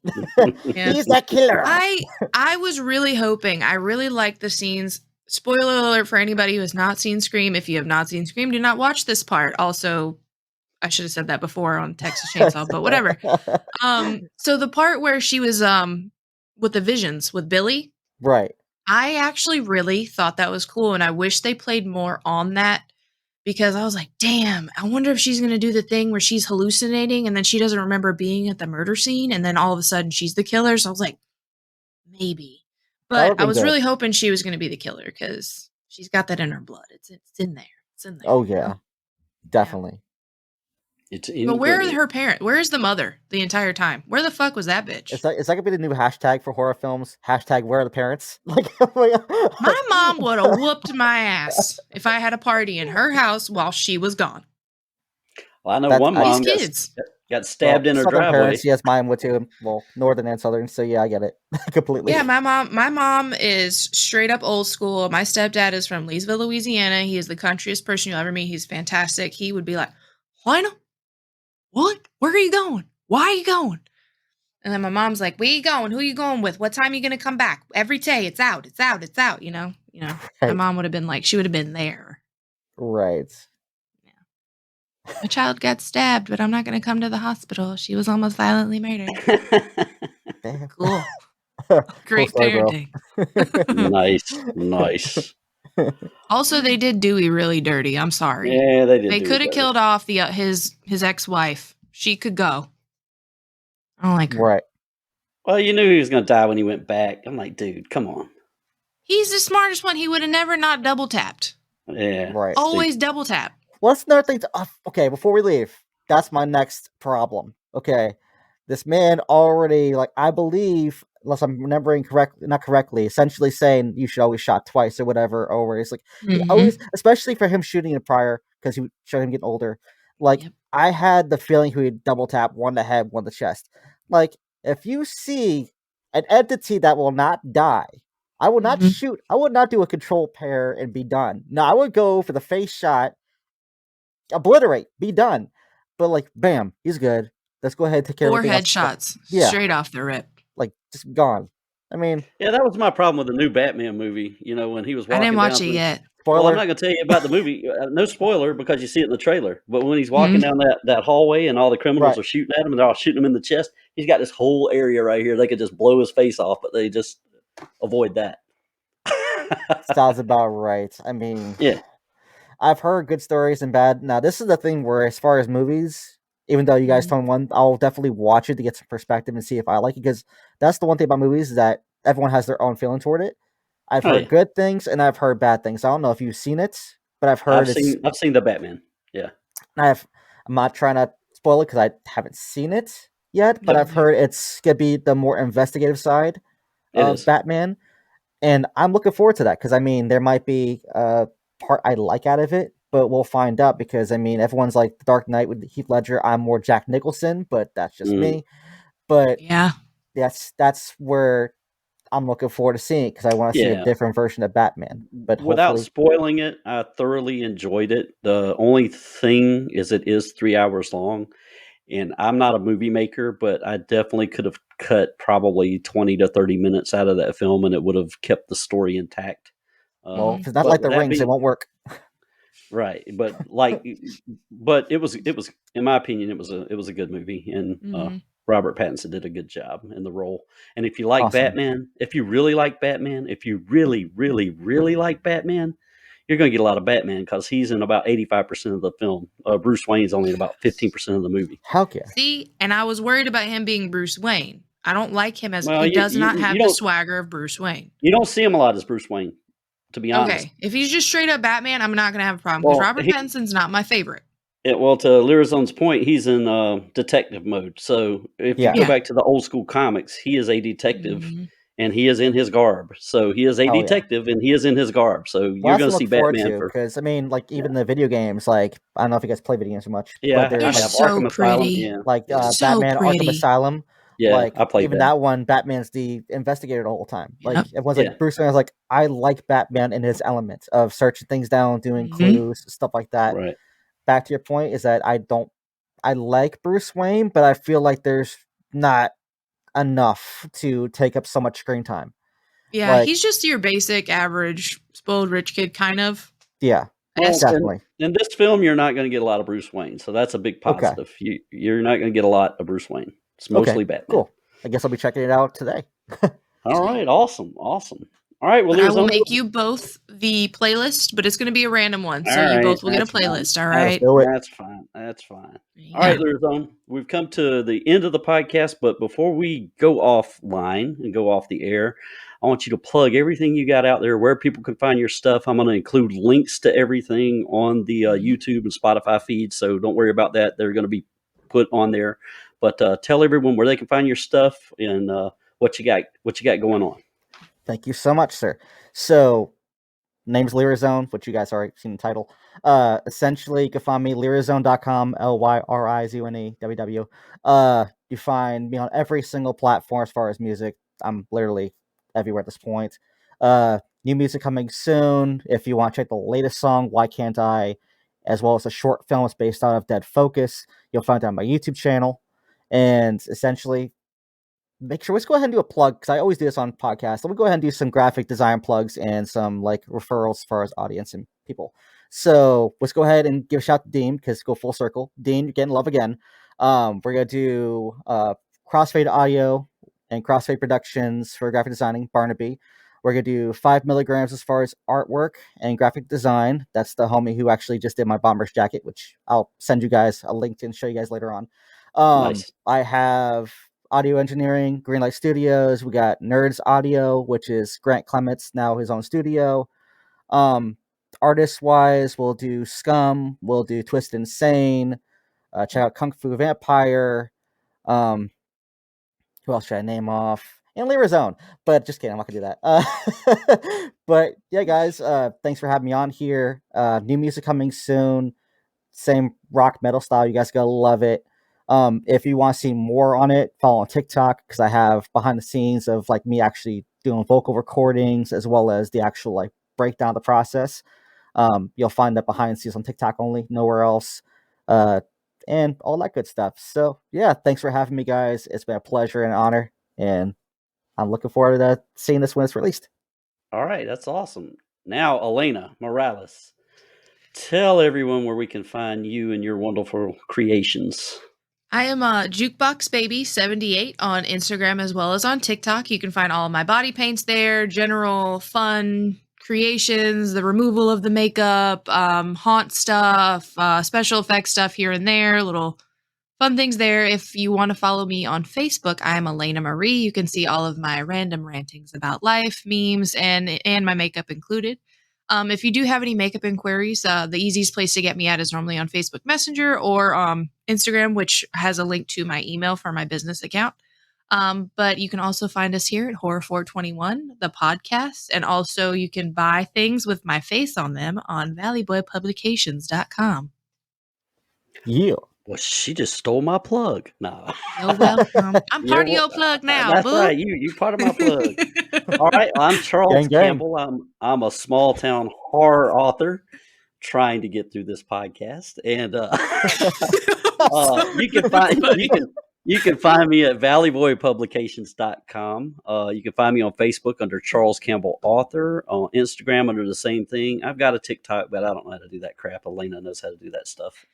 He's that killer. I was really hoping. I really liked the scenes. Spoiler alert for anybody who has not seen Scream. If you have not seen Scream, do not watch this part. Also, I should have said that before on Texas Chainsaw, but whatever. So the part where she was with the visions with Billy. Right. I actually really thought that was cool, and I wish they played more on that. Because I was like, damn, I wonder if she's going to do the thing where she's hallucinating and then she doesn't remember being at the murder scene. And then all of a sudden she's the killer. So I was like, maybe. But I was really hoping she was going to be the killer because she's got that in her blood. It's in there. It's in there. Oh, yeah. Definitely. But where are her parents? Where is the mother the entire time? Where the fuck was that bitch? It's like gonna be the new hashtag for horror films. Hashtag where are the parents? Like, my mom would have whooped my ass if I had a party in her house while she was gone. Well, I know That's one mom Kids. got stabbed in her Southern driveway. parents, yes, mine would too. Well, northern and southern, so yeah, I get it completely. Yeah, my mom is straight up old school. My stepdad is from Leesville, Louisiana. He is the countryest person you'll ever meet. He's fantastic. He would be like, Lena, what? Where are you going? Why are you going? And then my mom's like, where you going? Who you going with? What time are you gonna come back? Every day, it's out, it's out, it's out, you know? My Right. mom would have been like, she would have been there. Right. A child got stabbed, but I'm not gonna come to the hospital. She was almost violently murdered. Damn. Cool. Cool Great story, bro. parenting. Nice. Also, they did Dewey really dirty. I'm sorry. Yeah, they did. They do could it have better. killed off the his ex-wife. She could go. I don't like her. Right. Well, you knew he was going to die when he went back. I'm like, dude, come on. He's the smartest one. He would have never not double tapped. Yeah. Right. Always double tap. Well, that's another thing. Okay, before we leave, that's my next problem. Okay, this man already, like, I believe, unless I'm remembering not correctly, essentially saying you should always shot twice or whatever. Or it's like he always, especially for him shooting in prior, because he showed him getting older. Like, Yep. I had the feeling he would double tap one the head, one the chest. Like, if you see an entity that will not die, I will not shoot. I would not do a control pair and be done. No, I would go for the face shot. Obliterate, be done. But like, bam, he's good. Let's go ahead and take care of 4 everything else. headshots. Yeah. Straight off the rip. Like, just gone. I mean, yeah, that was my problem with the new Batman movie. You know, when he was I walking didn't watch down it through- yet. spoiler. Well, I'm not going to tell you about the movie. No spoiler, because you see it in the trailer. But when he's walking down that hallway and all the criminals are shooting at him and they're all shooting him in the chest, he's got this whole area right here. They could just blow his face off, but they just avoid that. Sounds about right. I mean, Yeah. I've heard good stories and bad. Now, this is the thing where, as far as movies, even though you guys told me one, I'll definitely watch it to get some perspective and see if I like it. Because that's the one thing about movies, is that everyone has their own feeling toward it. I've heard good things and I've heard bad things. I don't know if you've seen it, but I've heard I've seen the Batman. Yeah. I'm not trying to spoil it because I haven't seen it yet, but I've heard it's gonna be the more investigative side of Batman, and I'm looking forward to that because I mean there might be a part I like out of it, but we'll find out because I mean everyone's like The Dark Knight with Heath Ledger. I'm more Jack Nicholson, but that's just me. But yeah, that's where I'm looking forward to seeing it because I want to see a different version of Batman. But without spoiling it, I thoroughly enjoyed it. The only thing is it is 3 hours long, and I'm not a movie maker, but I definitely could have cut probably 20 to 30 minutes out of that film, and it would have kept the story intact. Well, if it's not like The Rings, it won't work. Right, but but it was in my opinion it was a good movie, and Robert Pattinson did a good job in the role. And if you like Batman, if you really like Batman, if you really, really, really like Batman, you're going to get a lot of Batman because he's in about 85% of the film. Bruce Wayne's only in about 15% of the movie. How yeah. See, and I was worried about him being Bruce Wayne. I don't like him as he does not have the swagger of Bruce Wayne. You don't see him a lot as Bruce Wayne, to be honest. Okay, if he's just straight up Batman, I'm not going to have a problem because Robert Pattinson's not my favorite. Well, to Lyrizone's point, he's in detective mode. So if you go back to the old school comics, he is a detective and he is in his garb. So he is a detective and he is in his garb. So you're going to see Batman because I mean, like even the video games, like I don't know if you guys play video games so much. Yeah, but they're so Arkham pretty. Asylum. Yeah. Like Batman Arkham Asylum. Yeah, like I played even that one. Batman's the investigator the whole time. Like everyone's like Bruce Wayne. I was like, I like Batman in his element of searching things down, doing clues, stuff like that. Right. Back to your point is that I like Bruce Wayne, but I feel like there's not enough to take up so much screen time. Yeah, like, he's just your basic, average, spoiled rich kid, kind of. Yeah, definitely. In this film, you're not going to get a lot of Bruce Wayne, so that's a big positive. Okay. You're not going to get a lot of Bruce Wayne. It's mostly Batman. Cool. I guess I'll be checking it out today. All right, awesome. All right, well, I will make you both the playlist, but it's going to be a random one, so you both will get a playlist. Fine. All right, that's fine. Yeah. All right, Lyrizone, we've come to the end of the podcast, but before we go offline and go off the air, I want you to plug everything you got out there, where people can find your stuff. I'm going to include links to everything on the YouTube and Spotify feed, so don't worry about that. They're going to be put on there. But tell everyone where they can find your stuff and what you got going on. Thank you so much, sir. So name's Lyrizone, which you guys already seen the title. Essentially, you can find me lyrizone.com, Lyrizone, You find me on every single platform as far as music. I'm literally everywhere at this point. New music coming soon. If you want to check the latest song, Why Can't I, as well as a short film that's based out of Dead Focus, you'll find that on my YouTube channel. And essentially, make sure let's go ahead and do a plug, because I always do this on podcasts. Let me go ahead and do some graphic design plugs and some like referrals as far as audience and people. So let's go ahead and give a shout to Dean, because go full circle. Dean, you're getting love again. We're gonna do Crossfade Audio and Crossfade Productions for graphic designing, Barnaby. We're gonna do 5 milligrams as far as artwork and graphic design. That's the homie who actually just did my bomber's jacket, which I'll send you guys a link to and show you guys later on. Nice. I have audio engineering, Greenlight Studios. We got Nerds Audio, which is Grant Clements, now his own studio. Artist wise, we'll do Scum, we'll do Twist Insane, check out Kung Fu Vampire. Who else should I name off? And Lyrizone, but just kidding, I'm not gonna do that. But yeah, guys, thanks for having me on here. New music coming soon. Same rock metal style. You guys gotta love it. If you want to see more on it, follow on TikTok, because I have behind the scenes of like me actually doing vocal recordings as well as the actual like breakdown of the process. You'll find that behind the scenes on TikTok only, nowhere else. And all that good stuff. So yeah, thanks for having me, guys. It's been a pleasure and an honor, and I'm looking forward to seeing this when it's released. All right, that's awesome. Now, Elena Morales, tell everyone where we can find you and your wonderful creations. I am Jukebox Baby 78 on Instagram as well as on TikTok. You can find all of my body paints there, general fun creations, the removal of the makeup, haunt stuff, special effects stuff here and there, little fun things there. If you want to follow me on Facebook, I am Elena Marie. You can see all of my random rantings about life, memes, and my makeup included. If you do have any makeup inquiries, the easiest place to get me at is normally on Facebook Messenger or Instagram, which has a link to my email for my business account. But you can also find us here at Horror 421, the podcast, and also you can buy things with my face on them on valleyboypublications.com. Yeah. Well, she just stole my plug. No. You're welcome. I'm part of your plug now, That's boo. right. You part of my plug. All right. I'm Charles Gang. Campbell. I'm a small town horror author trying to get through this podcast, and you can find me at valleyboypublications.com. You can find me on Facebook under Charles Campbell Author, on Instagram under the same thing. I've got a TikTok, but I don't know how to do that crap. Elena knows how to do that stuff.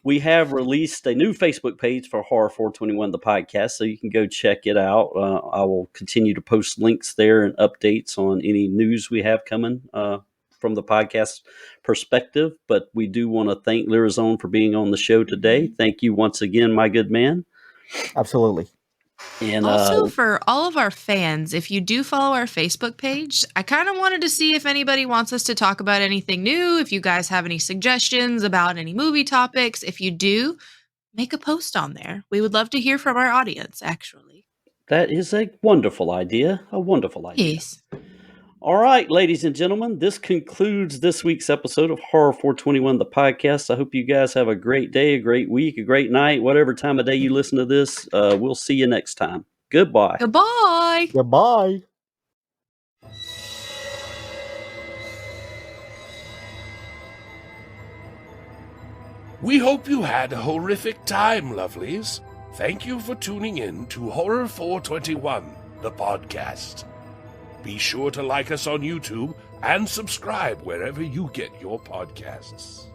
We have released a new Facebook page for Horror 421, the podcast, so you can go check it out. I will continue to post links there and updates on any news we have coming from the podcast perspective. But we do want to thank Lyrizone for being on the show today. Thank you once again, my good man. Absolutely. And also, for all of our fans, if you do follow our Facebook page, I kind of wanted to see if anybody wants us to talk about anything new, if you guys have any suggestions about any movie topics. If you do, make a post on there. We would love to hear from our audience, actually. That is a wonderful idea. A wonderful idea. Yes. All right, ladies and gentlemen, this concludes this week's episode of Horror 421, the podcast. I hope you guys have a great day, a great week, a great night, whatever time of day you listen to this. We'll see you next time. Goodbye. Goodbye. Goodbye. We hope you had a horrific time, lovelies. Thank you for tuning in to Horror 421, the podcast. Be sure to like us on YouTube and subscribe wherever you get your podcasts.